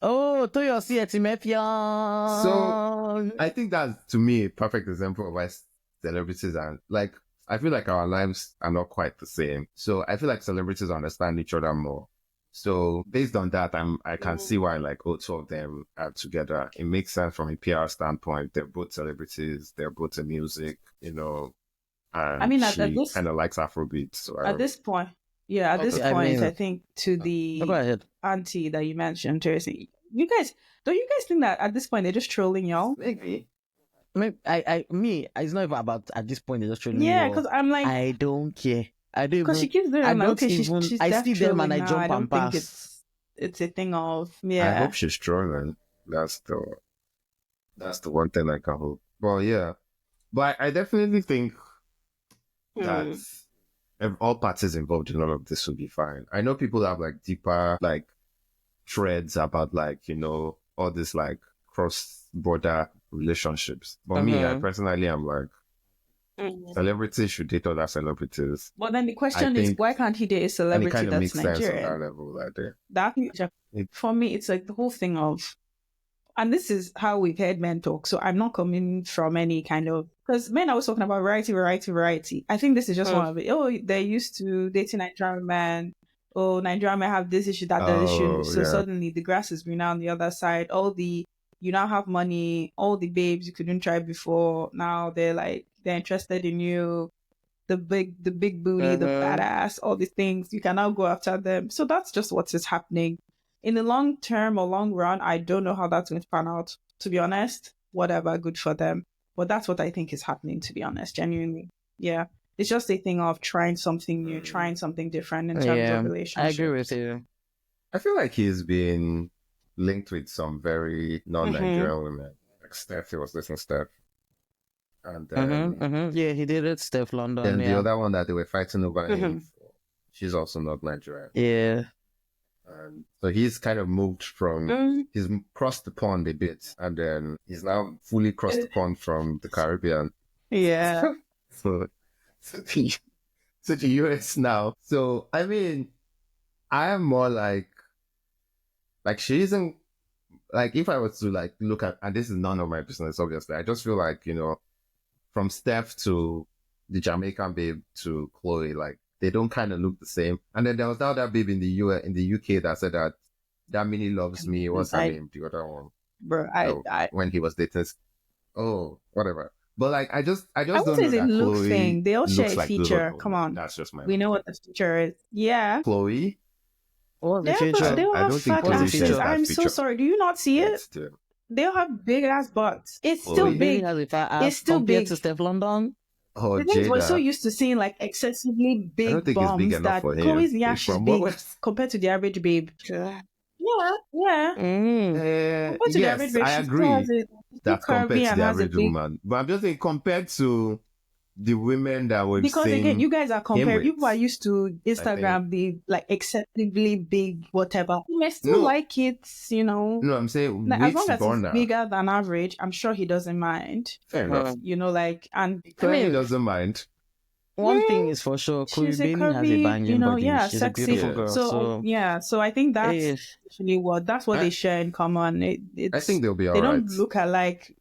oh, Toyosi So Etimefian. I think that's to me a perfect example of why celebrities are like I feel like our lives are not quite the same. So I feel like celebrities understand each other more. So based on that, I can see why like two of them are together. It makes sense from a PR standpoint. They're both celebrities. They're both in music, I and mean, she kind of likes Afrobeat. So I at don't this point, yeah, at this Okay, I point, I mean, think to go the ahead. auntie that you mentioned, Tracy, don't you guys think that at this point they're just trolling y'all? maybe. It's not even about at this point. It's just trolling me. Yeah, Or because I'm like, I don't care. I don't because she even. keeps doing. I I'm like, don't okay, even. she's I deaf see them and trolling I now. I jump and don't think pass. it's a thing of I hope yeah. she's trolling. That's the one thing I can hope. Well, yeah, but I definitely think that Hmm. if all parties involved in all of this will be fine. I know people have like deeper like threads about like all this like cross border relationships. But me, I Mm-hmm. personally am like celebrities should date other celebrities. But then the I question is, think, why can't he date a and it celebrity kind of that's makes sense on that Nigerian? level. Like, That it, for me, it's like the whole thing of, and this is how we've heard men talk. So I'm not coming from any kind of, because men are always talking about variety, variety, variety. I think this is just one of it. Oh, they're used to dating Nigerian men. Oh, Nigerian men have this issue, that issue. oh So yeah, suddenly the grass is greener on the other side. You now have money. All the babes you couldn't try before, now they're interested in you. The big booty, the Mm-hmm. badass, all these things. You can now go after them. So that's just what is happening. In the long term or long run, I don't know how that's going to pan out. To be honest, whatever, good for them. But that's what I think is happening. To be honest, genuinely, yeah. It's just a thing of trying something new, trying something different in terms of Yeah, I agree with relationships. you. I feel like he's been linked with some very Mm-hmm. non-Nigerian women. Like Steph, he was listening to Steph, and Mm-hmm. then Mm-hmm. Yeah, he did it. Steph London. then the Yeah. other one that they were fighting over him Mm-hmm. for, she's also not Nigerian. Yeah. And so he's kind of moved from, Mm. he's crossed the pond a bit, and then he's now fully crossed the pond from the Caribbean. Yeah. So, so the US now. So, I mean, I am more like she isn't, like if I was to like look at, and this is none of my business, obviously, I just feel like, from Steph to the Jamaican babe to Chloe, like they don't kind of look the same. And then there was that other babe in the UK that said that Minnie loves me. What's her I, name? The other one. bro, So when he was dating, oh whatever. But like I I just would don't say know it's a that look Chloe thing. They all share looks a like those other feature. Come women. on. That's just my We know opinion. what the feature is. Yeah. Chloe, What's the Yeah, but future? they all I have don't think fat What's the Chloe asses. shares future? that I'm so feature. sorry. Do you not see it? It's the They all have big ass butts. It's still Chloe. Bailey big. has a fat It's ass still compared to big. Steph London. Oh, The thing is, we're so Jada. used to seeing like excessively I don't big think it's big bums enough that for him. Chloe's yash is From what big compared to the average babe. Yeah. Yeah, yeah. Compared to the average yes, babe, I she still has agree a she's still that compared curvy to and the has a average big. woman. But I'm just saying, compared to the women that we've Because again, seen you guys are him comparing. with, People are used to I think, Instagram be like excessively big, whatever. You may still no, like it, no, I'm saying Like, as with long as it's Burner, bigger than average, I'm sure he doesn't mind. fair enough. Like, and He I clearly mean, doesn't mind. one thing mm, is for sure, Chloe she's a Bailey has a curvy, banging body. yeah, She's a beautiful sexy. Yeah. girl. So So, yeah, so I think that's hey, actually that's what I, they share in common. I think they'll be all They right. don't look alike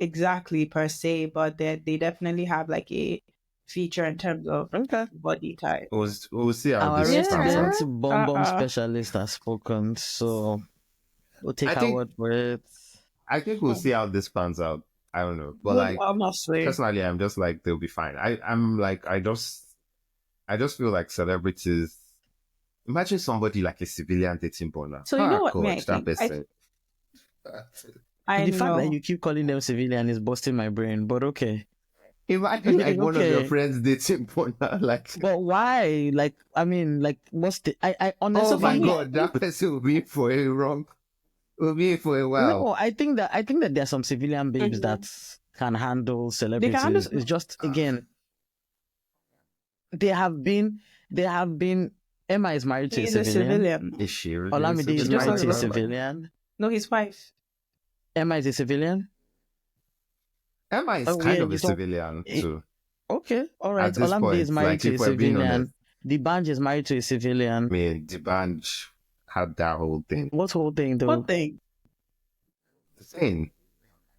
exactly per se, but they definitely have like a feature in terms of okay. body type. We'll see how Our this pans Yeah. out. resident bomb specialist has spoken, so we'll take I her think word for it. we'll see how this pans out. I don't know, but Well, like honestly, personally, I'm just like they'll be fine. I'm like I just feel like celebrities. Imagine somebody like a civilian dating Bona. so you know Ah, what me God, I that think. person. I The fact that know. you keep calling them civilian is busting my brain, but okay. Imagine like one of your Okay. friends dating Bona. Like, But why? Like, I mean, like, what's the. I honestly. oh So for my me, God, that person will be for a wrong. Will be for a while. No, I think that there are some civilian babes that can handle they can celebrities. understand. It's just again, they have been Emma is married to a He's a civilian. civilian. Is she really a Olamide is She just civilian? married has to a a civilian. No, his wife. Emma is a civilian. Emma is Oh kind yeah, of a you thought civilian too. okay, all right. At this Olamide is point, married like to a if we're being honest, civilian. The Banj is married to a I civilian. mean, the band had that whole thing. What whole thing What though? thing? The thing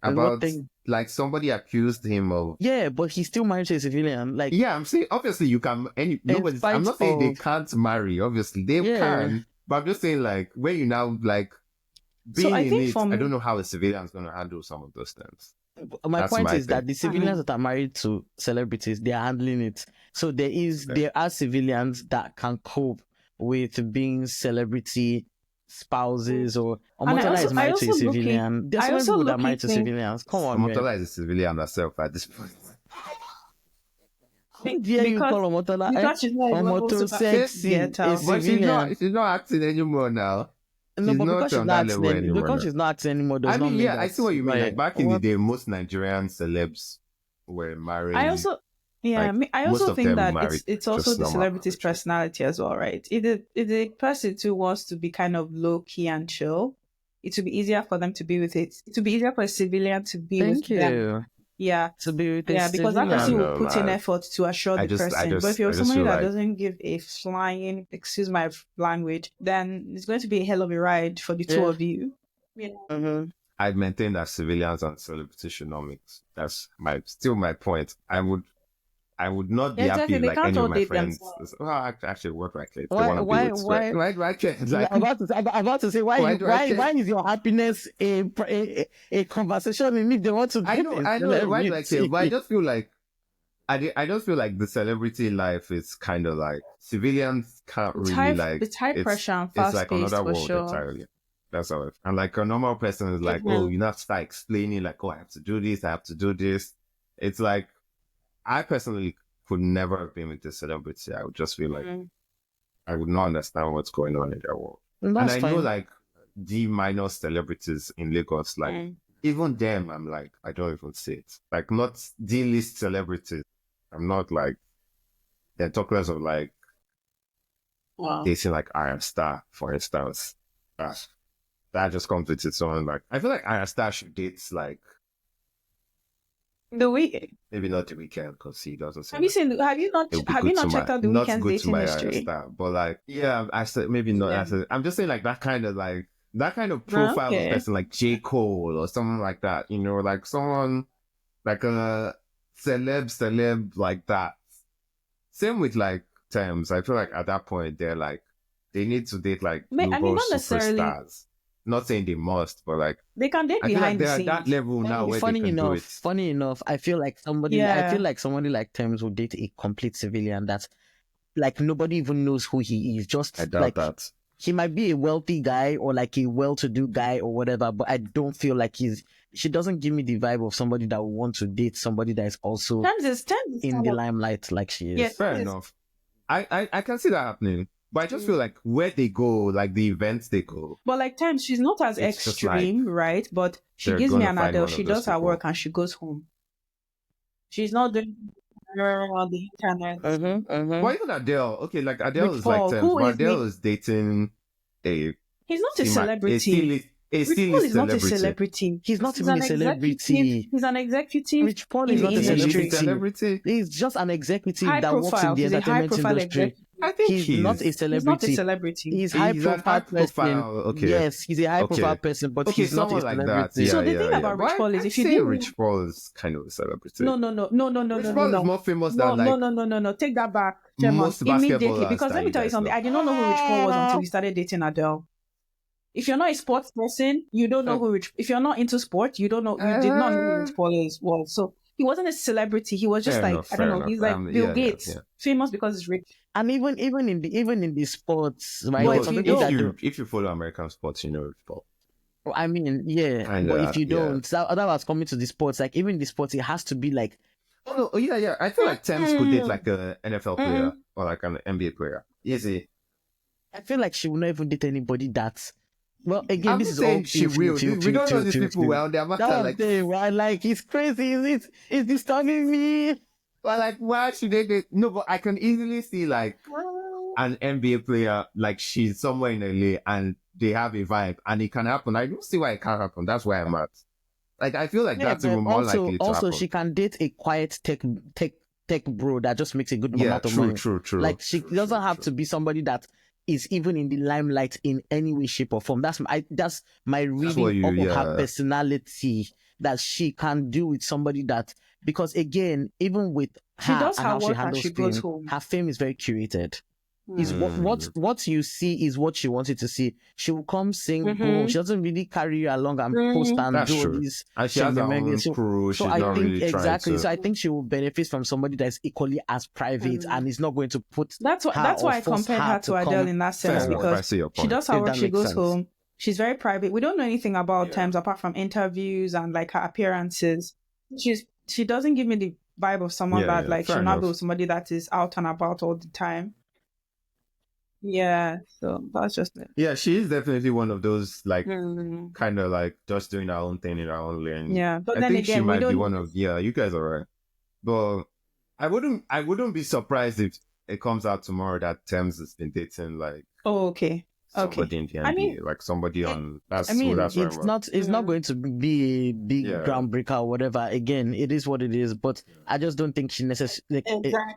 What about thing? like somebody accused him of. Yeah, but he's still married to a civilian. Like Yeah, I'm saying obviously you can. in I'm spite not saying they of can't marry. Obviously they yeah. can, but I'm just saying like when you now like So being I in think it, I from don't know how a civilian is going to handle some of those things. My That's point my is thing. that the civilians that are married to celebrities, they are handling it. So Okay. there are civilians that can cope with being celebrity spouses or And Omotola is I married to a also civilian. There's I so many also people that are look married to think civilians. Come on, man. Omotola is a civilian herself at this point. How dare you call Omotola? because she's not a global Omoto super sexy, get a out. But civilian. she's not acting anymore now. No, She's but not because she's on not that acting level anymore because now. she's not acting anymore does I not mean, mean yeah, that, I see what you mean. Like back in the what? day, most Nigerian celebs were married. I also Like, I most also of think them that married it's also just the normal celebrity's people. personality as well, right? If the person too wants to be kind of low key and chill, it would be easier for them to be with it. It would be easier for a civilian to be Thank with them. you. Yeah. To be with a Yeah, because that I person don't civilian. will know, put in man. effort to assure I the person. But if you're just somebody feel that like doesn't give a flying, excuse my language, then it's going to be a hell of a ride for the two Yeah. of you. Yeah. Mm-hmm. I maintain that civilians and celebrities should not mix. That's still my point. I would not be Yeah, happy exactly. if They like can't any of all my date friends. themselves. Well, actually, what my kids they Why? want to be Why? with. Why? Why do I care? Yeah, Like, I'm about to say why Why do I care? why is your happiness a conversation in if they want to I date know. a Why do I care? celebrity? But I just feel like I just feel like the celebrity life is kind of like civilians can't really like. It's high pressure and It's fast like paced another for world sure. entirely. That's how it. And like a normal person is like, oh, you have to start explaining like, oh, I have to do this, I have to do this. It's like I personally could never have been with a celebrity. I would just feel like I would not understand what's going on in their world. That's And I know fine. like the minor celebrities in Lagos, like even them, I'm like, I don't even see it. Like not D-list celebrities. I'm not like, they're talking less of like Wow. dating like Iron Star, for instance. That just comes with its own like, I feel like Iron Star should date like, The week. maybe not the weekend because he doesn't seem Have you like seen? Have you not? it would be Have good you not to checked my, out the not weekend's good to dating my Iron history? Star, but like, yeah, I said maybe not. Yeah. I said, I'm just saying like that kind of profile of Okay. person like J. Cole or something like that, you know, like someone like a celeb like that. Same with like Thames. I feel like at that point they're like they need to date like global Not necessarily. superstars. Not saying they must, but like They can date I feel like behind the they're at scenes. that level now where they can do it. Funny enough, I feel like somebody like Thames would date a complete civilian that like nobody even knows who he is. Just I doubt like that. he might be a wealthy guy or like a well-to-do guy or whatever, but I don't feel like she doesn't give me the vibe of somebody that would want to date somebody that is also Thames is in the limelight like she is. Yeah, Fair enough. I can see that happening. But I just feel like where they go, like the events they go. But like Thames, she's not as It's just extreme, right? But she they're gives me gonna an find idol. one of She those does her people. work and she goes home. She's not doing on the internet. Why even Adele? Okay, like Adele Rich is Paul, like Thames, who but is Adele me- is dating a He's not a a celebrity. Rich Rich Paul is not a celebrity. He's not even a celebrity. He's an executive. Rich Paul in is the not a industry. celebrity. He's just an executive High that works in profile. the He's a high entertainment profile industry. executive. I think He's not a He's not a celebrity. celebrity. He's high He's a profile high person. profile, okay. Yes, he's a high Okay. profile person, but Okay, he's not a someone like that. celebrity. Yeah, So the yeah, thing yeah. about Rich But Paul is I'd if you say didn't- Rich Paul is kind of a celebrity. No. Rich Paul is more famous than like No. Take that back, Tsemon. most Immediately. basketballers Because that let me you tell you guys something. know. I did not know who Rich Paul was until he started dating Adele. If you're not a sports person, you don't know who Rich. If you're not into sport, you don't know. You did not know who Rich Paul was. So he wasn't a celebrity. He was just Fair like enough, I don't fair know. He's enough. like Bill Yeah, Gates, yeah. famous because he's rich. And even in the sports, right? But No, if you don't- if you follow American sports, you know Rich Paul. I mean, yeah. Kinda, But if you yeah. don't, that was coming to the sports. Like even in the sports, it has to be like Oh yeah. I feel like Thames could date like an NFL player or like an NBA player. Easy. I feel like she will not even date anybody that. Well, again, I'm this not is saying all she will. We don't know these people well. They're That's matter what like. I'm saying, right? Like it's crazy. It's disturbing me. But like, why should they date? No, but I can easily see like an NBA player, like she's somewhere in LA and they have a vibe and it can happen. I don't see why it can't happen. That's why I'm at. Like, I feel like that's but even more likely to also happen. she can date a quiet tech bro that just makes a good amount of money. True. Like she doesn't have to be somebody that is even in the limelight in any way, shape, or form. That's my reading of her personality that she can do with somebody that, because again, even with She her does and her how she work and handles she goes fame, home. her fame is very curated. Is Mm. what you see is what she wanted to see. She will come sing, go. She doesn't really carry you along and post and That's do all true. these And she has her shememenge. own crew. So She's I not think really trying exactly. to. So I think she will benefit from somebody that is equally as private and is not going to put That's why her that's or why I force compared her her to to Adele come in that sense, Fair enough. I because see your she point. does her if work, that she makes goes sense. home. She's very private. We don't know anything about times apart from interviews and like her appearances. She doesn't give me the vibe of someone that like Fair she'll not be enough. with somebody that is out and about all the time. Yeah, so that's just it. Yeah, she is definitely one of those like Mm. kind of like just doing her own thing in her own lane. Yeah, but I then think she again, we might be don't. one of you guys are right. But I wouldn't be surprised if it comes out tomorrow that Thames has been dating like Oh, okay, somebody okay. in the I mean, NBA, like somebody on that's I mean, that's right. it's not going to be a big Yeah. groundbreaker or whatever. Again, it is what it is. But I just don't think she necessarily.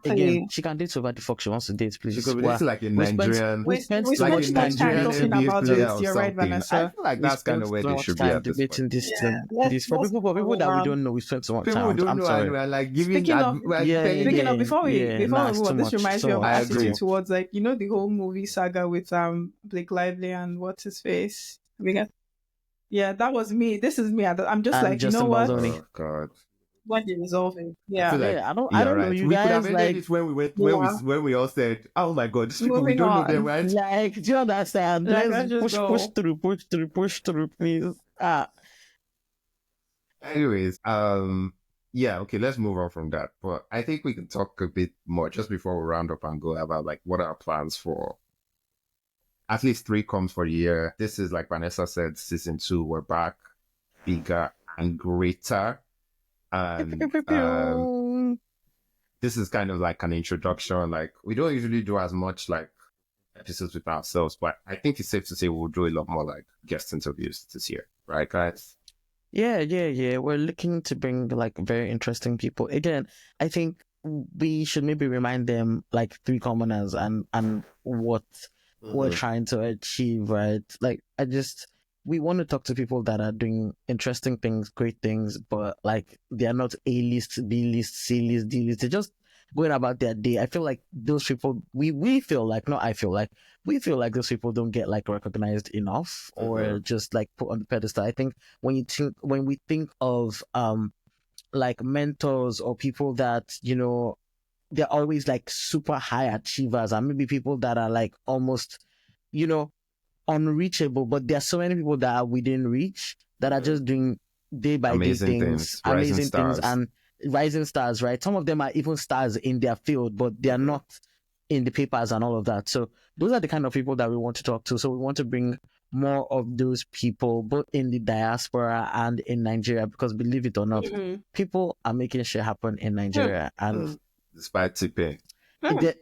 Again, she can date whoever the fuck she wants to date, please. She could be Well, dating like a we spent Nigerian, we so spent like much a too time much time Nigerian talking debating. NBA about player it. or You're right, something. I Vanessa. feel like We that's kind spent of where so they much should be time at this point. debating this Yeah, thing. This for let's people that we move on. don't know, we spent so much People time. don't I'm know, sorry. and we're like giving. Speaking of- we're Yeah, telling- Speaking of, before we nah, move it's on, too this much. reminds me So of I much. agree. attitude towards like the whole movie saga with Blake Lively and what's his face. Yeah, that was me. This is me. I'm just And like, you know Justin what? Baldoni. Oh God. What you resolving? I Yeah. feel like Yeah, I you're don't know. right. You We could have guys ended like it when we went Yeah. when we all said, "Oh my God, these people we Moving don't know on. them, right?" like, do you understand? Like, Let's let's just push through, please. Anyways, yeah, okay, let's move on from that. But I think we can talk a bit more just before we round up and go about like what are our plans for at least 3 comes for the year. This is like Vanessa said, season 2. We're back, bigger and greater. And this is kind of like an introduction. Like we don't usually do as much like episodes with ourselves, but I think it's safe to say we'll do a lot more like guest interviews this year, right, guys? Yeah. We're looking to bring like very interesting people. Again, I think we should maybe remind them like 3 commoners and what we're trying to achieve, right? Like we want to talk to people that are doing interesting things, great things, but like they are not A-list, B-list, C-list, D-list. They're just going about their day. I feel like those people, we feel like, not I feel like, we feel like those people don't get like recognized enough or just like put on the pedestal. I think when we think of like mentors or people that, they're always like super high achievers and maybe people that are like almost, unreachable, but there are so many people that are within reach that are just doing day by day Amazing things, rising amazing things, stars. and rising stars, right? Some of them are even stars in their field, but they are not in the papers and all of that. So those are the kind of people that we want to talk to. So we want to bring more of those people, both in the diaspora and in Nigeria, because believe it or not, people are making shit happen in Nigeria. And despite tipping,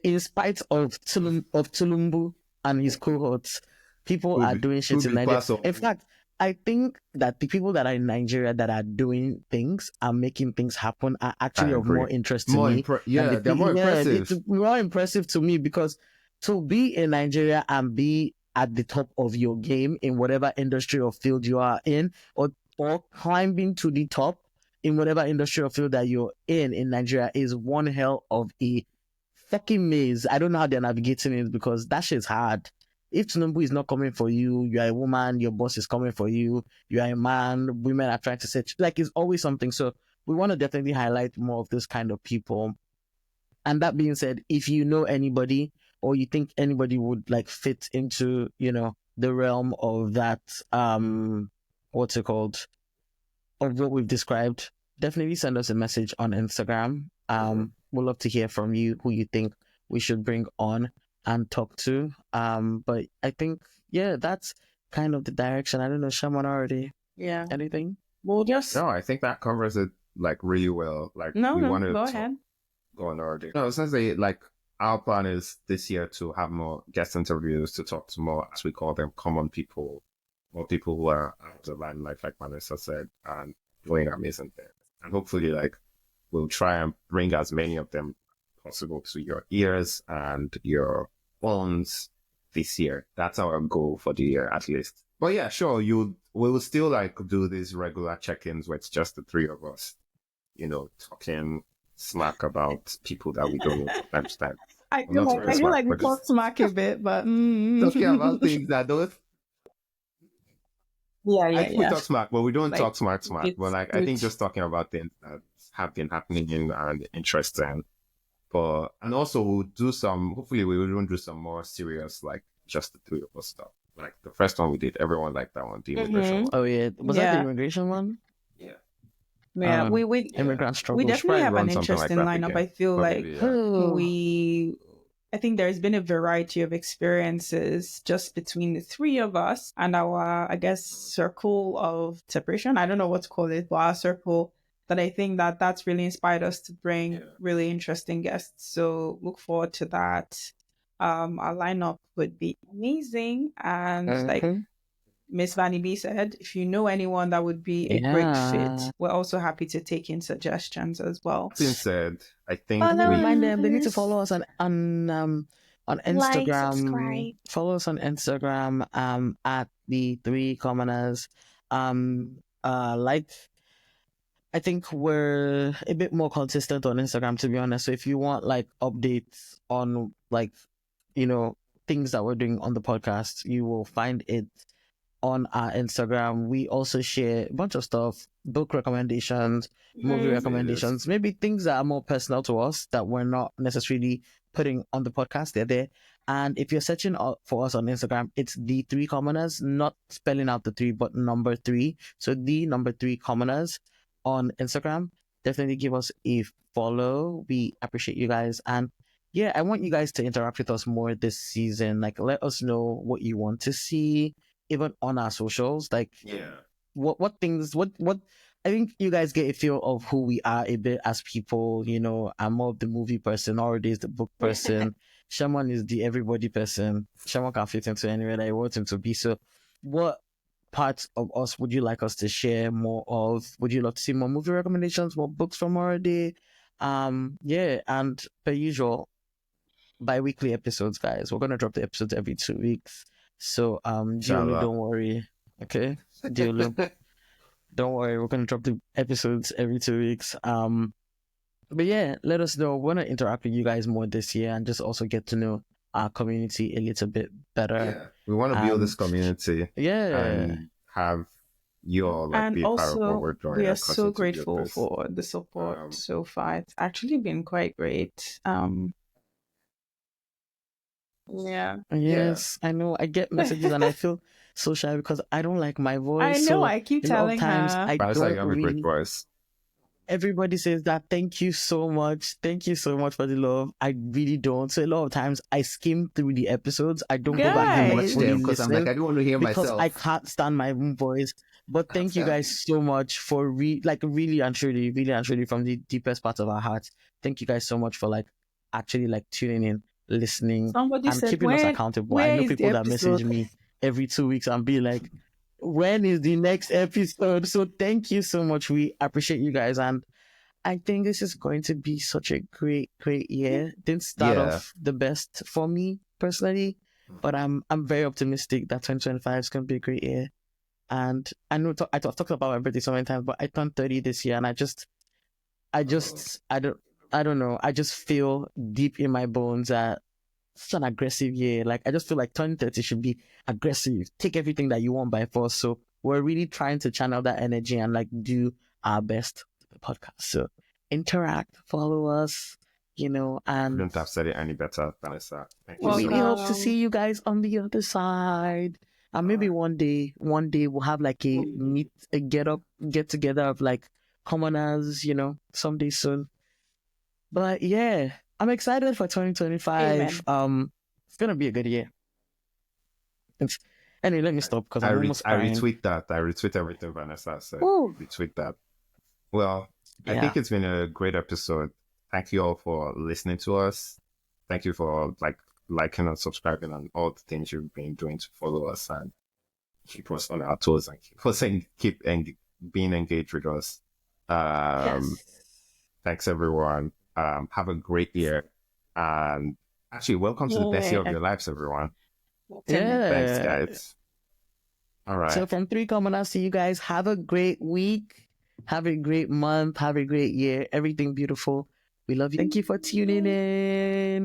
in spite of Tulumbu and his cohorts, people are doing shit in Nigeria. In fact, I think that the people that are in Nigeria that are doing things and making things happen are actually of more interest to me. They're more impressive. It's more impressive to me because to be in Nigeria and be at the top of your game in whatever industry or field you are in, or climbing to the top in whatever industry or field that you're in Nigeria is one hell of a fucking maze. I don't know how they're navigating it because that shit's hard. If Tinubu is not coming for you, you are a woman, your boss is coming for you, you are a man, women are trying to set, like it's always something. So we want to definitely highlight more of this kind of people. And that being said, if you know anybody or you think anybody would like fit into, the realm of that, what's it called, of what we've described, definitely send us a message on Instagram. We'd love to hear from you who you think we should bring on and talk to. But I think, that's kind of the direction. I don't know, Shaman already. Yeah. Anything? We'll just. No, I think that covers it like really well. Like No, we wanted go to ahead. go on already. No, essentially, like our plan is this year to have more guest interviews, to talk to more, as we call them, common people, more people who are out of the limelight, like Vanessa said, and doing amazing things. And hopefully, like, we'll try and bring as many of them possible to your ears and your phones this year. That's our goal for the year, at least. But yeah, sure, we will still like do these regular check-ins where it's just the 3 of us, talking smack about people that we don't know from time to time. I I'm feel not like very smart we for this. talk smack a bit, but Talking about things that don't. yeah, I yeah, think we yeah. talk smart, but we don't Like talk smart. But it's like, I good. think just talking about things that have been happening and interesting. But and also we'll do some. Hopefully, we will do some more serious, like just the three of us stuff. Like the first one we did, everyone liked that one, the immigration Mm-hmm. one. Oh yeah, was that the Yeah, immigration one? Yeah, yeah. yeah. Immigrant We We struggle. should definitely probably have run an something like interesting that lineup. again. I feel But like maybe yeah. Oh, I think there's been a variety of experiences just between the three of us and our, I guess, circle of separation. I don't know what to call it, but our circle that I think that that's really inspired us to bring Yeah. really interesting guests. So look forward to that. Our lineup would be amazing. And like mhm. Miss Vanny B said, if you know anyone that would be a great fit, Yeah. we're also happy to take in suggestions as well. That being said, I think Let me Follow we remind them they need to us, follow us on like, Instagram. subscribe. Follow us on Instagram at the three commoners. Like I think we're a bit more consistent on Instagram, to be honest. So if you want like updates on like things that we're doing on the podcast, you will find it on our Instagram. We also share a bunch of stuff, book recommendations, movie Mhm. recommendations, maybe things that are more personal to us that we're not necessarily putting on the podcast. They're there. And if you're searching for us on Instagram, it's the three commoners, not spelling out the three, but number three. So the number three commoners on Instagram. Definitely give us a follow. We appreciate you guys. And yeah, I want you guys to interact with us more this season. Like, let us know what you want to see even on our socials, like yeah. what things what I think you guys get a feel of who we are a bit as people. I'm more of the movie person, already is the book person. Shaman is the everybody person. Shaman can fit into anywhere that I want him to be. So what parts of us would you like us to share more of? Would you love to see more movie recommendations, more books from already? Yeah, and per usual, bi-weekly episodes, guys. We're gonna drop the episodes every 2 weeks. So Diolu, Inshallah. don't worry. Okay? Diolu, don't worry, we're gonna drop the episodes every 2 weeks. But yeah, let us know. We wanna interact with you guys more this year and just also get to know our community a little bit better. Yeah. We want to build this And community yeah. and have you all like And be a part of what we're also, doing we are and so continue to build grateful this. for the support Um, so far. It's actually been quite great. Yeah. yeah. Yes, I know. I get messages and I feel so shy because I don't like my I voice. know, So I keep a lot of telling times her. I But it's like you don't have a great really. voice. Everybody says that. Thank you so much. Thank you so much for the love. I really don't. So a lot of times I skim through the episodes. I don't go back I and Guys, watch fully them because I'm like, listen I don't want to hear because I myself. can't stand my own voice. But thank you guys so much for really and truly from the deepest part of our hearts. Thank you guys so much for actually tuning in, listening, somebody and said, keeping us accountable. I where know is the people that message episode? me every 2 weeks and be like, when is the next episode? So thank you so much. We appreciate you guys, and I think this is going to be such a great, great year. Didn't start Yeah. off the best for me personally, but I'm very optimistic that 2025 is going to be a great year. And I know I've talked about my birthday so many times, but I turned 30 this year, and I don't know. I just feel deep in my bones that such an aggressive year. Like I just feel like 2030 should be aggressive. Take everything that you want by force. So we're really trying to channel that energy and do our best with the podcast. So interact, follow us, and Couldn't have said it any better, Vanessa. Thank you we so really hope much. to see you guys on the other side. And maybe one day we'll have a get together of commoners, someday soon. But yeah, I'm excited for 2025. Amen. It's gonna be a good year. Anyway, let me stop because I'm almost I crying. retweet that. I retweet everything Vanessa said. Ooh. Retweet that. Well, I Yeah. think it's been a great episode. Thank you all for listening to us. Thank you for liking and subscribing and all the things you've been doing to follow us and keep us on our toes and being engaged with us. Yes. Thanks everyone. Have a great year. And actually, welcome to the best year of your lives, everyone. Yeah. Thanks, guys. All right. So from 3 commoners to you guys, have a great week. Have a great month. Have a great year. Everything beautiful. We love you. Thank you for tuning in.